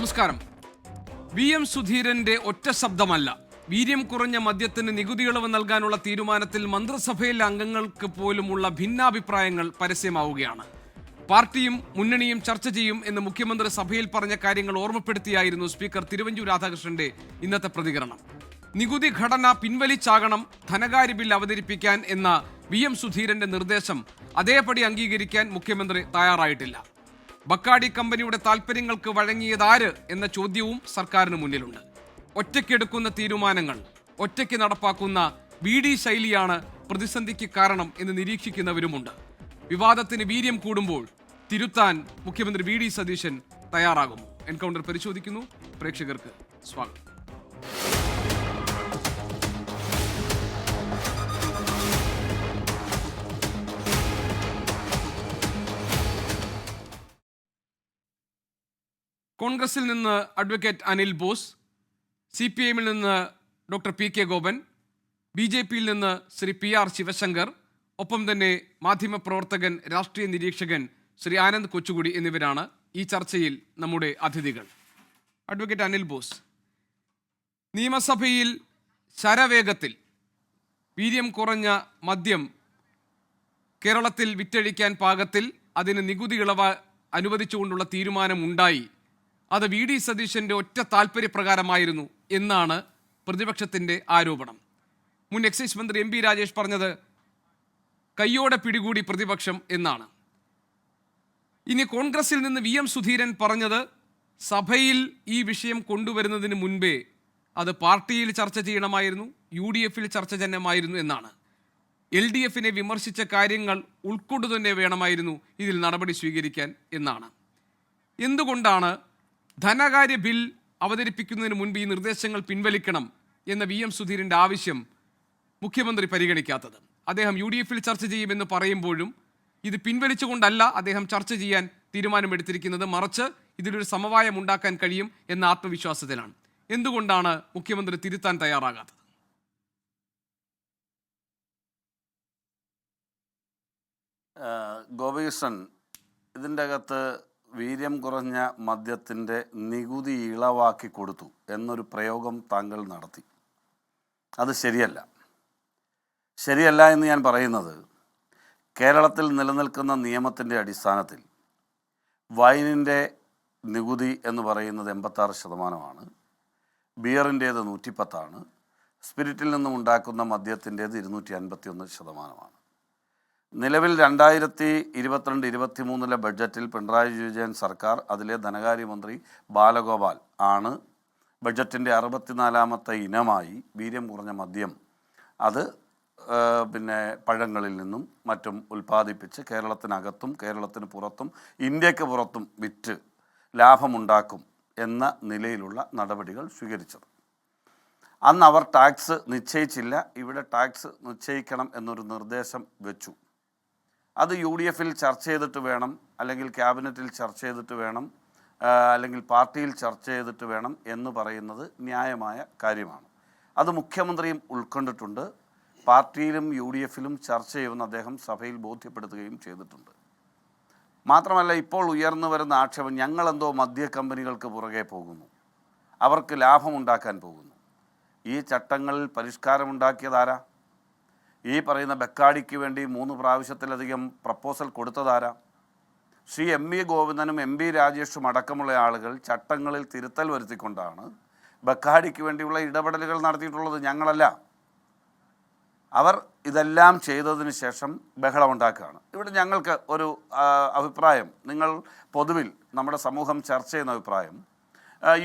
നമസ്കാരം. VM സുധീരന്റെ ഒറ്റ ശബ്ദമല്ല. വീര്യം കുറഞ്ഞ മദ്യത്തിന് നികുതി ഇളവ് നൽകാനുള്ള തീരുമാനത്തിൽ മന്ത്രിസഭയിലെ അംഗങ്ങൾക്ക് പോലുമുള്ള ഭിന്നാഭിപ്രായങ്ങൾ പരസ്യമാവുകയാണ്. പാർട്ടിയും മുന്നണിയും ചർച്ച ചെയ്യും എന്ന് മുഖ്യമന്ത്രി സഭയിൽ പറഞ്ഞ കാര്യങ്ങൾ ഓർമ്മപ്പെടുത്തിയായിരുന്നു സ്പീക്കർ തിരുവഞ്ചൂർ രാധാകൃഷ്ണന്റെ ഇന്നത്തെ പ്രതികരണം. നികുതി ഘടന പിൻവലിച്ചാകണം ധനകാര്യ ബിൽ അവതരിപ്പിക്കാൻ എന്ന VM സുധീരന്റെ നിർദ്ദേശം അതേപടി അംഗീകരിക്കാൻ മുഖ്യമന്ത്രി തയ്യാറായിട്ടില്ല. ബക്കാടി കമ്പനിയുടെ താൽപ്പര്യങ്ങൾക്ക് വഴങ്ങിയതാര് എന്ന ചോദ്യവും സർക്കാരിന് മുന്നിലുണ്ട്. ഒറ്റയ്ക്കെടുക്കുന്ന തീരുമാനങ്ങൾ ഒറ്റയ്ക്ക് നടപ്പാക്കുന്ന BD ശൈലിയാണ് പ്രതിസന്ധിക്ക് കാരണം എന്ന് നിരീക്ഷിക്കുന്നവരുമുണ്ട്. വിവാദത്തിന് വീര്യം കൂടുമ്പോൾ തിരുത്താൻ മുഖ്യമന്ത്രി VD സതീശൻ തയ്യാറാകുമോ? എൻകൗണ്ടർ പരിശോധിക്കുന്നു. പ്രേക്ഷകർക്ക് സ്വാഗതം. കോൺഗ്രസിൽ നിന്ന് അഡ്വക്കേറ്റ് അനിൽ ബോസ്, CPIഎമ്മിൽ നിന്ന് ഡോക്ടർ PK ഗോപൻ, BJPയിൽ നിന്ന് ശ്രീ PR ശിവശങ്കർ, ഒപ്പം തന്നെ മാധ്യമപ്രവർത്തകൻ രാഷ്ട്രീയ നിരീക്ഷകൻ ശ്രീ ആനന്ദ് കൊച്ചുകുടി എന്നിവരാണ് ഈ ചർച്ചയിൽ നമ്മുടെ അതിഥികൾ. അഡ്വക്കേറ്റ് അനിൽ ബോസ്, നിയമസഭയിൽ ശരവേഗത്തിൽ വീര്യം കുറഞ്ഞ മദ്യം കേരളത്തിൽ വിറ്റഴിക്കാൻ പാകത്തിൽ അതിന് നികുതി ഇളവ് അനുവദിച്ചുകൊണ്ടുള്ള തീരുമാനം ഉണ്ടായി. അത് VD സതീശന്റെ ഒറ്റ താല്പര്യപ്രകാരമായിരുന്നു എന്നാണ് പ്രതിപക്ഷത്തിന്റെ ആരോപണം. മുൻ എക്സൈസ് മന്ത്രി MP രാജേഷ് പറഞ്ഞത് കയ്യോടെ പിടികൂടി പ്രതിപക്ഷം എന്നാണ്. ഇനി കോൺഗ്രസിൽ നിന്ന് VM സുധീരൻ പറഞ്ഞത് സഭയിൽ ഈ വിഷയം കൊണ്ടുവരുന്നതിന് മുൻപേ അത് പാർട്ടിയിൽ ചർച്ച ചെയ്യണമായിരുന്നു, UDFൽ ചർച്ച ചെയ്യണമായിരുന്നു എന്നാണ്. LDFനെ വിമർശിച്ച കാര്യങ്ങൾ ഉൾക്കൊണ്ടു തന്നെ വേണമായിരുന്നു ഇതിൽ നടപടി സ്വീകരിക്കാൻ എന്നാണ്. എന്തുകൊണ്ടാണ് ധനകാര്യ ബിൽ അവതരിപ്പിക്കുന്നതിന് മുൻപ് ഈ നിർദ്ദേശങ്ങൾ പിൻവലിക്കണം എന്ന VM സുധീരന്റെ ആവശ്യം മുഖ്യമന്ത്രി പരിഗണിക്കാത്തത്? അദ്ദേഹം UDFൽ ചർച്ച ചെയ്യുമെന്ന് പറയുമ്പോഴും ഇത് പിൻവലിച്ചുകൊണ്ടല്ല അദ്ദേഹം ചർച്ച ചെയ്യാൻ തീരുമാനമെടുത്തിരിക്കുന്നത്, മറിച്ച് ഇതിലൊരു സമവായം ഉണ്ടാക്കാൻ കഴിയും എന്ന ആത്മവിശ്വാസത്തിലാണ്. എന്തുകൊണ്ടാണ് മുഖ്യമന്ത്രി തിരുത്താൻ തയ്യാറാകാത്തത്? ഗോപികൃഷ്ണൻ, ഇതിൻ്റെ അകത്ത് വീര്യം കുറഞ്ഞ മദ്യത്തിൻ്റെ നികുതി ഇളവാക്കി കൊടുത്തു എന്നൊരു പ്രയോഗം താങ്കൾ നടത്തി. അത് ശരിയല്ല. ശരിയല്ല എന്ന് ഞാൻ പറയുന്നത്, കേരളത്തിൽ നിലനിൽക്കുന്ന നിയമത്തിൻ്റെ അടിസ്ഥാനത്തിൽ വൈനിൻ്റെ നികുതി എന്ന് പറയുന്നത് 86%, ബിയറിൻ്റേത് 110%, സ്പിരിറ്റിൽ നിന്നും ഉണ്ടാക്കുന്ന മദ്യത്തിൻ്റേത് 251%. നിലവിൽ 2022-23 ബഡ്ജറ്റിൽ പിണറായി വിജയൻ സർക്കാർ, അതിലെ ധനകാര്യമന്ത്രി ബാലഗോപാൽ ആണ് ബഡ്ജറ്റിൻ്റെ 64ാമത്തെ ഇനമായി വീര്യം കുറഞ്ഞ മദ്യം അത് പഴങ്ങളിൽ നിന്നും മറ്റും ഉൽപ്പാദിപ്പിച്ച് കേരളത്തിനകത്തും കേരളത്തിന് പുറത്തും ഇന്ത്യക്ക് പുറത്തും വിറ്റ് ലാഭമുണ്ടാക്കും എന്ന നിലയിലുള്ള നടപടികൾ സ്വീകരിച്ചത്. അന്ന് അവർ ടാക്സ് നിശ്ചയിച്ചില്ല, ഇവിടെ ടാക്സ് നിശ്ചയിക്കണം എന്നൊരു നിർദ്ദേശം വെച്ചു. അത് UDFൽ ചർച്ച ചെയ്തിട്ട് വേണം, അല്ലെങ്കിൽ ക്യാബിനറ്റിൽ ചർച്ച ചെയ്തിട്ട് വേണം, അല്ലെങ്കിൽ പാർട്ടിയിൽ ചർച്ച ചെയ്തിട്ട് വേണം എന്ന് പറയുന്നത് ന്യായമായ കാര്യമാണ്. അത് മുഖ്യമന്ത്രിയും ഉൾക്കൊണ്ടിട്ടുണ്ട്. പാർട്ടിയിലും UDFലും ചർച്ച ചെയ്യുമെന്ന് അദ്ദേഹം സഭയിൽ ബോധ്യപ്പെടുത്തുകയും ചെയ്തിട്ടുണ്ട്. മാത്രമല്ല, ഇപ്പോൾ ഉയർന്നു വരുന്ന ആക്ഷേപം ഞങ്ങളെന്തോ മദ്യ കമ്പനികൾക്ക് പുറകെ പോകുന്നു, അവർക്ക് ലാഭമുണ്ടാക്കാൻ പോകുന്നു. ഈ ചട്ടങ്ങളിൽ പരിഷ്കാരമുണ്ടാക്കിയതാരാ? ഈ പറയുന്ന ബക്കാടിക്ക് വേണ്ടി 3 പ്രാവശ്യത്തിലധികം പ്രപ്പോസൽ കൊടുത്തതാരാ? ശ്രീ MV ഗോവിന്ദനും MP രാജേഷും അടക്കമുള്ള ആളുകൾ ചട്ടങ്ങളിൽ തിരുത്തൽ വരുത്തിക്കൊണ്ടാണ് ബക്കാടിക്ക് വേണ്ടിയുള്ള ഇടപെടലുകൾ നടത്തിയിട്ടുള്ളത്, ഞങ്ങളല്ല. അവർ ഇതെല്ലാം ചെയ്തതിന് ശേഷം ബഹളമുണ്ടാക്കുകയാണ്. ഇവിടെ ഞങ്ങൾക്ക് ഒരു അഭിപ്രായം, നിങ്ങൾ പൊതുവിൽ നമ്മുടെ സമൂഹം ചർച്ച ചെയ്യുന്ന അഭിപ്രായം,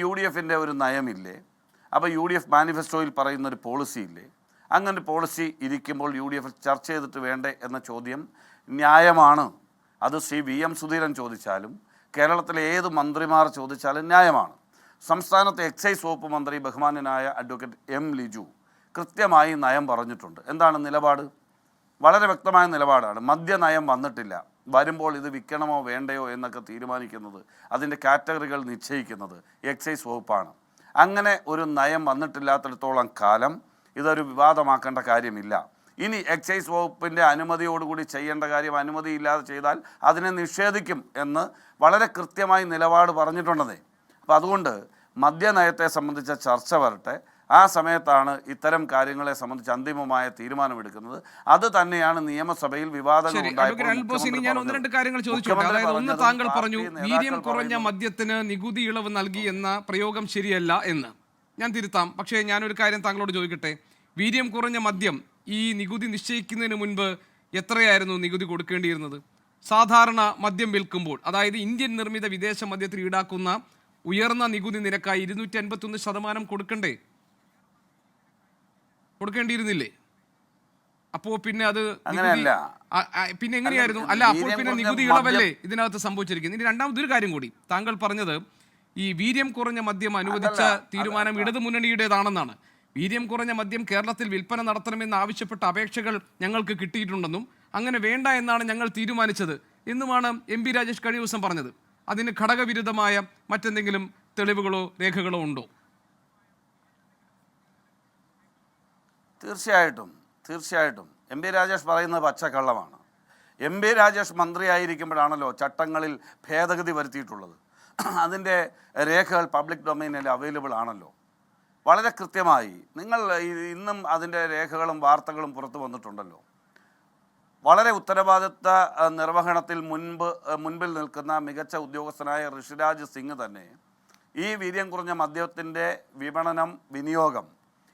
UDFൻ്റെ ഒരു നയമില്ലേ, അപ്പോൾ UDF മാനിഫെസ്റ്റോയിൽ പറയുന്നൊരു പോളിസി ഇല്ലേ, അങ്ങനെ പോളിസി ഇരിക്കുമ്പോൾ UDF ചർച്ച ചെയ്തിട്ട് വേണ്ടേ എന്ന ചോദ്യം ന്യായമാണ്. അത് ശ്രീ VM സുധീരൻ ചോദിച്ചാലും കേരളത്തിലെ ഏത് മന്ത്രിമാർ ചോദിച്ചാലും ന്യായമാണ്. സംസ്ഥാനത്തെ എക്സൈസ് വകുപ്പ് മന്ത്രി ബഹുമാന്യനായ അഡ്വക്കേറ്റ് M ലിജു കൃത്യമായി നയം പറഞ്ഞിട്ടുണ്ട്. എന്താണ് നിലപാട്? വളരെ വ്യക്തമായ നിലപാടാണ്. മദ്യനയം വന്നിട്ടില്ല, വരുമ്പോൾ ഇത് വിൽക്കണമോ വേണ്ടയോ എന്നൊക്കെ തീരുമാനിക്കുന്നത്, അതിൻ്റെ കാറ്റഗറികൾ നിശ്ചയിക്കുന്നത് എക്സൈസ് വകുപ്പാണ്. അങ്ങനെ ഒരു നയം വന്നിട്ടില്ലാത്തിടത്തോളം കാലം ഇതൊരു വിവാദമാക്കേണ്ട കാര്യമില്ല. ഇനി എക്സൈസ് വകുപ്പിൻ്റെ അനുമതിയോടുകൂടി ചെയ്യേണ്ട കാര്യം അനുമതിയില്ലാതെ ചെയ്താൽ അതിനെ നിഷേധിക്കും എന്ന് വളരെ കൃത്യമായി നിലപാട് പറഞ്ഞിട്ടുണ്ടെന്നേ. അപ്പോൾ അതുകൊണ്ട് മദ്യനയത്തെ സംബന്ധിച്ച ചർച്ച വരട്ടെ. ആ സമയത്താണ് ഇത്തരം കാര്യങ്ങളെ സംബന്ധിച്ച് അന്തിമമായ തീരുമാനമെടുക്കുന്നത്. അത് തന്നെയാണ് നിയമസഭയിൽ വിവാദങ്ങൾ ഞാൻ ഒന്ന് രണ്ട് കാര്യങ്ങൾ ചോദിച്ചോട്ടെ. അതായത് ഒന്ന്, താങ്കൾ പറഞ്ഞു വീര്യം കുറഞ്ഞ മദ്യത്തിന് നികുതി ഇളവ് നൽകി എന്ന പ്രയോഗം ശരിയല്ല എന്ന്. ഞാൻ തിരുത്താം. പക്ഷേ ഞാനൊരു കാര്യം താങ്കളോട് ചോദിക്കട്ടെ. വീര്യം കുറഞ്ഞ മദ്യം ഈ നികുതി നിശ്ചയിക്കുന്നതിന് മുൻപ് എത്രയായിരുന്നു നികുതി കൊടുക്കേണ്ടിയിരുന്നത്? സാധാരണ മദ്യം വിൽക്കുമ്പോൾ, അതായത് ഇന്ത്യൻ നിർമ്മിത വിദേശ മദ്യത്തിൽ ഈടാക്കുന്ന ഉയർന്ന നികുതി നിരക്കായി 251% കൊടുക്കേണ്ടിയിരുന്നില്ലേ? അപ്പോൾ പിന്നെ അത് പിന്നെ എങ്ങനെയായിരുന്നു? അല്ല, അപ്പോൾ പിന്നെ നികുതി ഇളവല്ലേ ഇതിനകത്ത് സംഭവിച്ചിരിക്കുന്നത്. ഇനി രണ്ടാമതൊരു കാര്യം കൂടി, താങ്കൾ പറഞ്ഞത് ഈ വീര്യം കുറഞ്ഞ മദ്യം അനുവദിച്ച തീരുമാനം ഇടതു മുന്നണിയുടേതാണെന്നാണ്. വീര്യം കുറഞ്ഞ മദ്യം കേരളത്തിൽ വിൽപ്പന നടത്തണമെന്ന് ആവശ്യപ്പെട്ട അപേക്ഷകൾ ഞങ്ങൾക്ക് കിട്ടിയിട്ടുണ്ടെന്നും അങ്ങനെ വേണ്ട എന്നാണ് ഞങ്ങൾ തീരുമാനിച്ചത് എന്നുമാണ് എം പി രാജേഷ് കഴിഞ്ഞ ദിവസം പറഞ്ഞത്. അതിന് ഘടകവിരുദ്ധമായ മറ്റെന്തെങ്കിലും തെളിവുകളോ രേഖകളോ ഉണ്ടോ? തീർച്ചയായിട്ടും എം പി രാജേഷ് പറയുന്നത് പച്ചക്കള്ളമാണ്. എം പി രാജേഷ് മന്ത്രിയായിരിക്കുമ്പോഴാണല്ലോ ചട്ടങ്ങളിൽ ഭേദഗതി വരുത്തിയിട്ടുള്ളത്. അതിൻ്റെ രേഖകൾ പബ്ലിക് ഡൊമൈനിൽ അവൈലബിൾ ആണല്ലോ. വളരെ കൃത്യമായി നിങ്ങൾ ഇന്നും അതിൻ്റെ രേഖകളും വാർത്തകളും പുറത്തു വന്നിട്ടുണ്ടല്ലോ. വളരെ ഉത്തരവാദിത്ത നിർവഹണത്തിൽ മുൻപിൽ നിൽക്കുന്ന മികച്ച ഉദ്യോഗസ്ഥനായ ഋഷിരാജ് സിംഗ് തന്നെ ഈ വീര്യം കുറഞ്ഞ മദ്യത്തിൻ്റെ വിനിയോഗം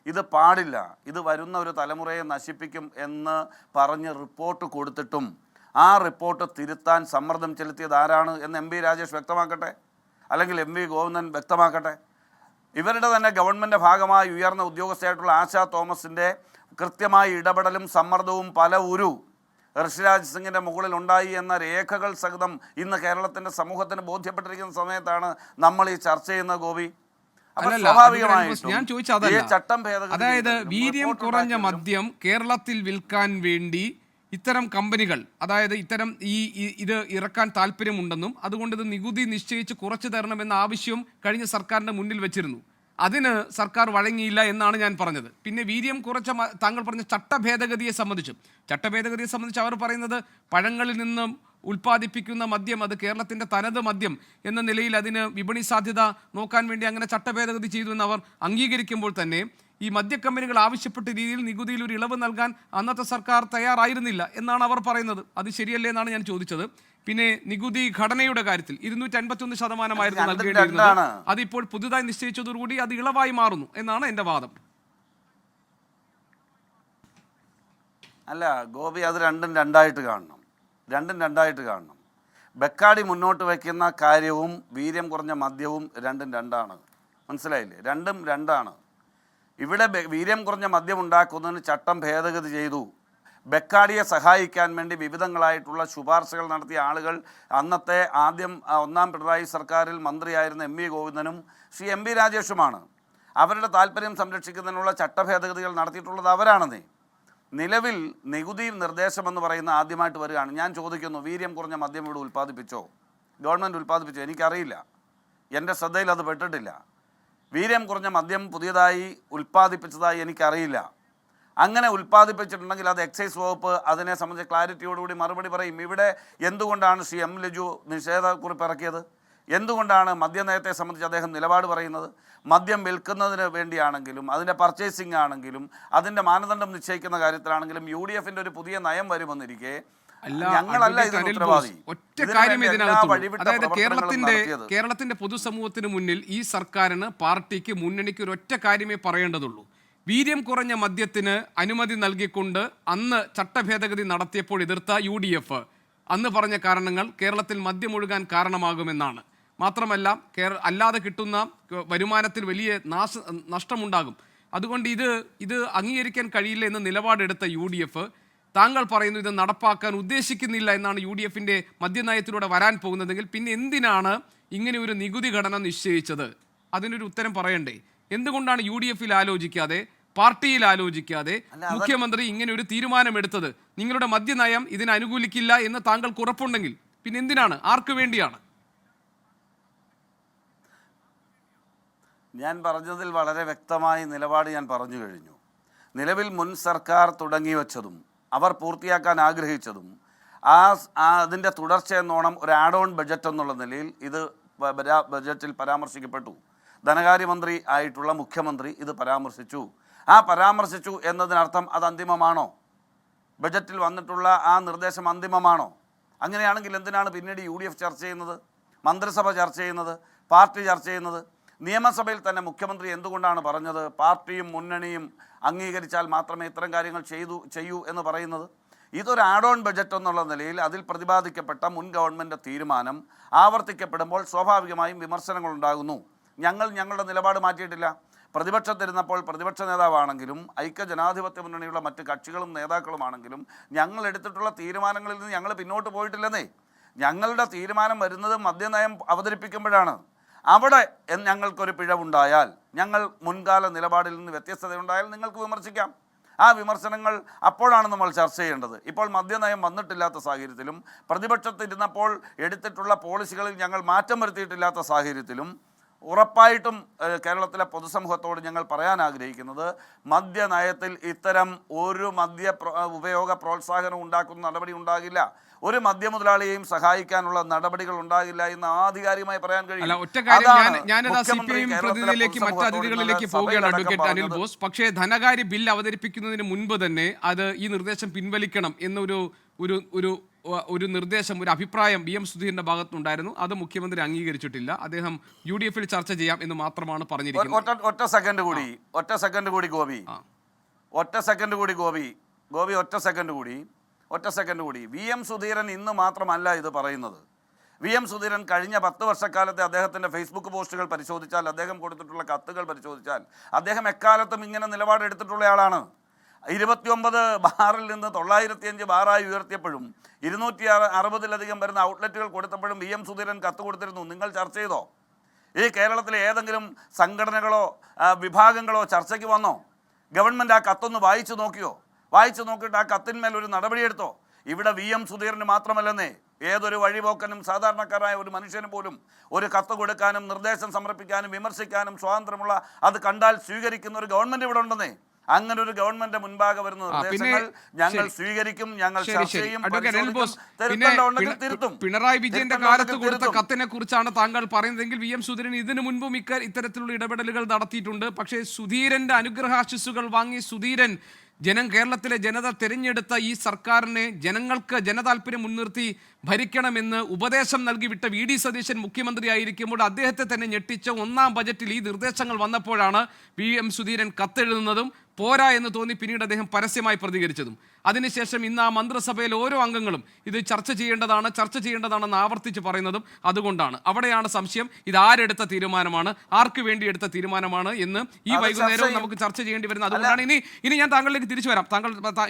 ഇത് പാടില്ല, ഇത് വരുന്ന ഒരു തലമുറയെ നശിപ്പിക്കും എന്ന് പറഞ്ഞ് റിപ്പോർട്ട് കൊടുത്തിട്ടും ആ റിപ്പോർട്ട് തിരുത്താൻ സമ്മർദ്ദം ചെലുത്തിയത് ആരാണ് എന്ന് എം പി രാജേഷ് വ്യക്തമാക്കട്ടെ, അല്ലെങ്കിൽ എം വി ഗോവിന്ദൻ വ്യക്തമാക്കട്ടെ. ഇവരുടെ തന്നെ ഗവൺമെൻറ് ഭാഗമായി ഉയർന്ന ഉദ്യോഗസ്ഥയായിട്ടുള്ള ആശാ തോമസിൻ്റെ കൃത്യമായ ഇടപെടലും സമ്മർദ്ദവും പല ഋഷിരാജ് സിംഗിൻ്റെ മുകളിൽ ഉണ്ടായി എന്ന രേഖകൾ സഹിതം ഇന്ന് കേരളത്തിൻ്റെ സമൂഹത്തിന് ബോധ്യപ്പെട്ടിരിക്കുന്ന സമയത്താണ് നമ്മൾ ഈ ചർച്ച ചെയ്യുന്ന ഗോപി. ഞാൻ ചോദിച്ചതല്ല, അതായത് വീര്യം കുറഞ്ഞ മദ്യം കേരളത്തിൽ വിൽക്കാൻ വേണ്ടി ഇത്തരം കമ്പനികൾ, അതായത് ഇത്തരം ഇത് ഇറക്കാൻ താല്പര്യമുണ്ടെന്നും അതുകൊണ്ട് ഇത് നികുതി നിശ്ചയിച്ച് കുറച്ചു തരണമെന്ന ആവശ്യം കഴിഞ്ഞ സർക്കാരിന്റെ മുന്നിൽ വെച്ചിരുന്നു. അതിന് സർക്കാർ വഴങ്ങിയില്ല എന്നാണ് ഞാൻ പറഞ്ഞത്. പിന്നെ വീര്യം കുറച്ച താങ്കൾ പറഞ്ഞ ചട്ടഭേദഗതിയെ സംബന്ധിച്ച് അവർ പറയുന്നത് പഴങ്ങളിൽ നിന്നും ഉൽപ്പാദിപ്പിക്കുന്ന മദ്യം അത് കേരളത്തിൻ്റെ തനത് മദ്യം എന്ന നിലയിൽ അതിന് വിപണി സാധ്യത നോക്കാൻ വേണ്ടി അങ്ങനെ ചട്ടഭേദഗതി ചെയ്തു എന്ന് അവർ അംഗീകരിക്കുമ്പോൾ തന്നെ ഈ മദ്യക്കമ്പനികൾ ആവശ്യപ്പെട്ട രീതിയിൽ നികുതിയിൽ ഒരു ഇളവ് നൽകാൻ അന്നത്തെ സർക്കാർ തയ്യാറായിരുന്നില്ല എന്നാണ് അവർ പറയുന്നത്. അത് ശരിയല്ലേ എന്നാണ് ഞാൻ ചോദിച്ചത്. പിന്നെ നികുതി ഘടനയുടെ കാര്യത്തിൽ 251% നൽകേണ്ടിയിരുന്നത് അതിപ്പോൾ പുതുതായി നിശ്ചയിച്ചതോടുകൂടി അത് ഇളവായി മാറുന്നു എന്നാണ് എൻ്റെ വാദം. അല്ല ഗോപി, അത് രണ്ടും രണ്ടായിട്ട് കാണണം. ബെക്കാടി മുന്നോട്ട് വയ്ക്കുന്ന കാര്യവും വീര്യം കുറഞ്ഞ മദ്യവും രണ്ടും രണ്ടാണ്. മനസ്സിലായില്ലേ? രണ്ടും രണ്ടാണ്. ഇവിടെ വീര്യം കുറഞ്ഞ മദ്യം ഉണ്ടാക്കുന്നതിന് ചട്ടം ഭേദഗതി ചെയ്തു. ബെക്കാടിയെ സഹായിക്കാൻ വേണ്ടി വിവിധങ്ങളായിട്ടുള്ള ശുപാർശകൾ നടത്തിയ ആളുകൾ അന്നത്തെ ഒന്നാം പിണറായി സർക്കാരിൽ മന്ത്രിയായിരുന്ന എം വി ഗോവിന്ദനും ശ്രീ എം പി രാജേഷുമാണ്. അവരുടെ താല്പര്യം സംരക്ഷിക്കുന്നതിനുള്ള ചട്ടഭേദഗതികൾ നടത്തിയിട്ടുള്ളത് അവരാണെന്നേ. നിലവിൽ നികുതി നിർദ്ദേശമെന്ന് പറയുന്ന ആദ്യമായിട്ട് വരികയാണ്. ഞാൻ ചോദിക്കുന്നു, വീര്യം കുറഞ്ഞ മദ്യം ഇവിടെ ഉൽപ്പാദിപ്പിച്ചോ? ഗവൺമെൻറ് ഉൽപ്പാദിപ്പിച്ചോ? എനിക്കറിയില്ല, എൻ്റെ ശ്രദ്ധയിൽ അത് പെട്ടിട്ടില്ല. വീര്യം കുറഞ്ഞ മദ്യം പുതിയതായി ഉൽപ്പാദിപ്പിച്ചതായി എനിക്കറിയില്ല. അങ്ങനെ ഉൽപ്പാദിപ്പിച്ചിട്ടുണ്ടെങ്കിൽ അത് എക്സൈസ് വകുപ്പ് അതിനെ സംബന്ധിച്ച് ക്ലാരിറ്റിയോടുകൂടി മറുപടി പറയും. ഇവിടെ എന്തുകൊണ്ടാണ് ശ്രീ എം ലിജു നിഷേധക്കുറിപ്പ് ഇറക്കിയത്? എന്തുകൊണ്ടാണ് മദ്യനയത്തെ സംബന്ധിച്ച് അദ്ദേഹം നിലപാട് പറയുന്നത്? മദ്യം വിൽക്കുന്നതിന് വേണ്ടിയാണെങ്കിലും അതിൻ്റെ പർച്ചേസിംഗ് ആണെങ്കിലും അതിൻ്റെ മാനദണ്ഡം നിശ്ചയിക്കുന്ന കാര്യത്തിലാണെങ്കിലും UDF ഒരു പുതിയ നയം വരുമെന്നിരിക്കെ ഞങ്ങളല്ല ഇതിന് ഉത്തരവാദി. ഒറ്റ കാര്യം ഇതിനകത്ത്, അതായത് കേരളത്തിന്റെ പൊതുസമൂഹത്തിന് മുന്നിൽ ഈ സർക്കാരിന്, പാർട്ടിക്ക്, മുന്നണിക്ക് ഒരൊറ്റ കാര്യമേ പറയേണ്ടതുള്ളൂ. വീര്യം കുറഞ്ഞ മദ്യത്തിന് അനുമതി നൽകിക്കൊണ്ട് അന്ന് ചട്ടഭേദഗതി നടത്തിയപ്പോൾ എതിർത്ത UDF അന്ന് പറഞ്ഞ കാരണങ്ങൾ കേരളത്തിൽ മദ്യം ഒഴുകാൻ കാരണമാകുമെന്നാണ്. മാത്രമല്ല അല്ലാതെ കിട്ടുന്ന വരുമാനത്തിൽ വലിയ നഷ്ടമുണ്ടാകും. അതുകൊണ്ട് ഇത് അംഗീകരിക്കാൻ കഴിയില്ല എന്ന നിലപാടെടുത്ത UDF താങ്കൾ പറയുന്നു ഇത് നടപ്പാക്കാൻ ഉദ്ദേശിക്കുന്നില്ല എന്നാണ് UDFന്റെ മദ്യനയത്തിലൂടെ വരാൻ പോകുന്നതെങ്കിൽ പിന്നെ എന്തിനാണ് ഇങ്ങനെ ഒരു നികുതി ഘടന നിശ്ചയിച്ചത്? അതിനൊരു ഉത്തരം പറയണ്ടേ? എന്തുകൊണ്ടാണ് UDFൽ ആലോചിക്കാതെ, പാർട്ടിയിൽ ആലോചിക്കാതെ മുഖ്യമന്ത്രി ഇങ്ങനെ ഒരു തീരുമാനമെടുത്തത്? നിങ്ങളുടെ മദ്യനയം ഇതിനെ അനുകൂലിക്കില്ല എന്ന് താങ്കൾക്ക് ഉറപ്പുണ്ടെങ്കിൽ പിന്നെ എന്തിനാണ്, ആർക്ക് വേണ്ടിയാണ്? ഞാൻ പറഞ്ഞതിൽ വളരെ വ്യക്തമായി നിലപാട് ഞാൻ പറഞ്ഞു കഴിഞ്ഞു. നിലവിൽ മുൻ സർക്കാർ തുടങ്ങി വച്ചതും അവർ പൂർത്തിയാക്കാൻ ആഗ്രഹിച്ചതും അതിൻ്റെ തുടർച്ചയെന്നോണം ഒരു ആഡ് ഓൺ ബഡ്ജറ്റ് എന്നുള്ള നിലയിൽ ഇത് ബജറ്റിൽ പരാമർശിക്കപ്പെട്ടു. ധനകാര്യമന്ത്രി ആയിട്ടുള്ള മുഖ്യമന്ത്രി ഇത് പരാമർശിച്ചു. ആ പരാമർശിച്ചു എന്നതിനർത്ഥം അത് അന്തിമമാണോ? ബജറ്റിൽ വന്നിട്ടുള്ള ആ നിർദ്ദേശം അന്തിമമാണോ? അങ്ങനെയാണെങ്കിൽ എന്തിനാണ് പിന്നീട് UDF ചർച്ച ചെയ്യുന്നത്, മന്ത്രിസഭ ചർച്ച ചെയ്യുന്നത്, പാർട്ടി ചർച്ച ചെയ്യുന്നത്? നിയമസഭയിൽ തന്നെ മുഖ്യമന്ത്രി എന്തുകൊണ്ടാണ് പറഞ്ഞത് പാർട്ടിയും മുന്നണിയും അംഗീകരിച്ചാൽ മാത്രമേ ഇത്തരം കാര്യങ്ങൾ ചെയ്യൂ എന്ന് പറയുന്നത്? ഇതൊരു ആഡ് ഓൺ ബജറ്റ് എന്നുള്ള നിലയിൽ അതിൽ പ്രതിപാദിക്കപ്പെട്ട മുൻ ഗവൺമെൻറ് തീരുമാനം ആവർത്തിക്കപ്പെടുമ്പോൾ സ്വാഭാവികമായും വിമർശനങ്ങളുണ്ടാകുന്നു. ഞങ്ങളുടെ നിലപാട് മാറ്റിയിട്ടില്ല. പ്രതിപക്ഷത്തിരുന്നപ്പോൾ പ്രതിപക്ഷ നേതാവാണെങ്കിലും ഐക്യജനാധിപത്യ മുന്നണിയുള്ള മറ്റ് കക്ഷികളും നേതാക്കളുമാണെങ്കിലും ഞങ്ങൾ എടുത്തിട്ടുള്ള തീരുമാനങ്ങളിൽ നിന്ന് ഞങ്ങൾ പിന്നോട്ട് പോയിട്ടില്ലെന്നേ. ഞങ്ങളുടെ തീരുമാനം വരുന്നത് മദ്യനയം അവതരിപ്പിക്കുമ്പോഴാണ്. അവിടെ ഞങ്ങൾക്കൊരു പിഴവുണ്ടായാൽ, ഞങ്ങൾ മുൻകാല നിലപാടിൽ നിന്ന് വ്യത്യസ്തതയുണ്ടായാൽ നിങ്ങൾക്ക് വിമർശിക്കാം. ആ വിമർശനങ്ങൾ അപ്പോഴാണ് നമ്മൾ ചർച്ച ചെയ്യേണ്ടത്. ഇപ്പോൾ മദ്യനയം വന്നിട്ടില്ലാത്ത സാഹചര്യത്തിലും പ്രതിപക്ഷത്തിരുന്നപ്പോൾ എടുത്തിട്ടുള്ള പോളിസികളിൽ ഞങ്ങൾ മാറ്റം വരുത്തിയിട്ടില്ലാത്ത സാഹചര്യത്തിലും ഉറപ്പായിട്ടും കേരളത്തിലെ പൊതുസമൂഹത്തോട് ഞങ്ങൾ പറയാൻ ആഗ്രഹിക്കുന്നത് മദ്യനയത്തിൽ ഇത്തരം ഒരു ഉപയോഗ പ്രോത്സാഹനം ഉണ്ടാക്കുന്ന നടപടി ഉണ്ടാകില്ല. ഒരു മദ്യമുതലാളിയെയും സഹായിക്കാനുള്ള നടപടികൾ ഉണ്ടാകില്ല എന്ന് ആധികാരികമായി പറയാൻ കഴിയും. മറ്റ് അതിഥികളിലേക്ക് പോവുകയാണ് അഡ്വക്കേറ്റ് അനിൽ ബോസ്. പക്ഷേ ധനകാര്യ ബിൽ അവതരിപ്പിക്കുന്നതിന് മുൻപ് തന്നെ അത് ഈ നിർദ്ദേശം പിൻവലിക്കണം എന്നൊരു ഒരു നിർദ്ദേശം, ഒരു അഭിപ്രായം VM സുധീറിന്റെ ഭാഗത്തുണ്ടായിരുന്നു. അത് മുഖ്യമന്ത്രി അംഗീകരിച്ചിട്ടില്ല. അദ്ദേഹം UDF ചർച്ച ചെയ്യാം എന്ന് മാത്രമാണ് പറഞ്ഞിരിക്കുന്നത്. ഒറ്റ സെക്കൻഡ് കൂടി ഗോപി. VM സുധീരൻ ഇന്ന് മാത്രമല്ല ഇത് പറയുന്നത്. VM സുധീരൻ കഴിഞ്ഞ 10 വർഷക്കാലത്തെ അദ്ദേഹത്തിൻ്റെ ഫേസ്ബുക്ക് പോസ്റ്റുകൾ പരിശോധിച്ചാൽ, അദ്ദേഹം കൊടുത്തിട്ടുള്ള കത്തുകൾ പരിശോധിച്ചാൽ അദ്ദേഹം എക്കാലത്തും ഇങ്ങനെ നിലപാടെടുത്തിട്ടുള്ളയാളാണ്. 29 ബാറിൽ നിന്ന് 905 ബാറായി ഉയർത്തിയപ്പോഴും 260-ലധികം വരുന്ന ഔട്ട്ലെറ്റുകൾ കൊടുത്തപ്പോഴും VM സുധീരൻ കത്ത് കൊടുത്തിരുന്നു. നിങ്ങൾ ചർച്ച ചെയ്തോ? ഈ കേരളത്തിലെ ഏതെങ്കിലും സംഘടനകളോ വിഭാഗങ്ങളോ ചർച്ചയ്ക്ക് വന്നോ? ഗവൺമെൻറ് ആ കത്തൊന്ന് വായിച്ചു നോക്കിയോ? വായിച്ചു നോക്കിയിട്ട് ആ കത്തിന്മേൽ ഒരു നടപടിയെടുത്തോ? ഇവിടെ VM സുധീരന് മാത്രമല്ലെന്നേ, ഏതൊരു വഴിപോക്കനും സാധാരണക്കാരായ ഒരു മനുഷ്യന് പോലും ഒരു കത്ത് കൊടുക്കാനും നിർദ്ദേശം സമർപ്പിക്കാനും വിമർശിക്കാനും സ്വാതന്ത്ര്യമുള്ള, അത് കണ്ടാൽ സ്വീകരിക്കുന്ന ഒരു ഗവൺമെൻറ് ഇവിടെ ഉണ്ടെന്നേ. അങ്ങനെ ഒരു ഗവൺമെന്റ് മുൻപാകെ വരുന്ന നിർദ്ദേശങ്ങൾ ഞങ്ങൾ സ്വീകരിക്കും, ഞങ്ങൾ ചർച്ച ചെയ്യും, തിരുത്തും. പിണറായി വിജയന്റെ കാലത്ത് കൊടുത്ത കത്തിനെ കുറിച്ചാണ് താങ്കൾ പറയുന്നതെങ്കിൽ VM സുധീരൻ ഇതിനു മുൻപും ഇത്തരത്തിലുള്ള ഇടപെടലുകൾ നടത്തിയിട്ടുണ്ട്. പക്ഷേ സുധീരന്റെ അനുഗ്രഹാശിസ്സുകൾ വാങ്ങി സുധീരൻ കേരളത്തിലെ ജനത തിരഞ്ഞെടുത്ത ഈ സർക്കാരിനെ ജനങ്ങൾക്ക് ജനതാൽപര്യം മുൻനിർത്തി ഭരിക്കണമെന്ന് ഉപദേശം നൽകി വിട്ട VD സതീശൻ മുഖ്യമന്ത്രിയായിരിക്കുമ്പോൾ അദ്ദേഹത്തെ തന്നെ ഞെട്ടിച്ച ഒന്നാം ബജറ്റിൽ ഈ നിർദ്ദേശങ്ങൾ വന്നപ്പോഴാണ് VM സുധീരൻ കത്തെഴുതുന്നതും പോരാ എന്ന് തോന്നി പിന്നീട് അദ്ദേഹം പരസ്യമായി പ്രതികരിച്ചതും. അതിനുശേഷം ഇന്ന് ആ മന്ത്രിസഭയിൽ ഓരോ അംഗങ്ങളും ഇത് ചർച്ച ചെയ്യേണ്ടതാണെന്ന് ആവർത്തിച്ച് പറയുന്നതും അതുകൊണ്ടാണ്. അവിടെയാണ് സംശയം. ഇത് ആരെടുത്ത തീരുമാനമാണ്, ആർക്ക് വേണ്ടി എടുത്ത തീരുമാനമാണ് എന്ന് ഈ വൈകുന്നേരവും നമുക്ക് ചർച്ച ചെയ്യേണ്ടി വരുന്നത്. അതുകൊണ്ടാണ് ഇനി ഞാൻ താങ്കളിലേക്ക് തിരിച്ചു വരാം.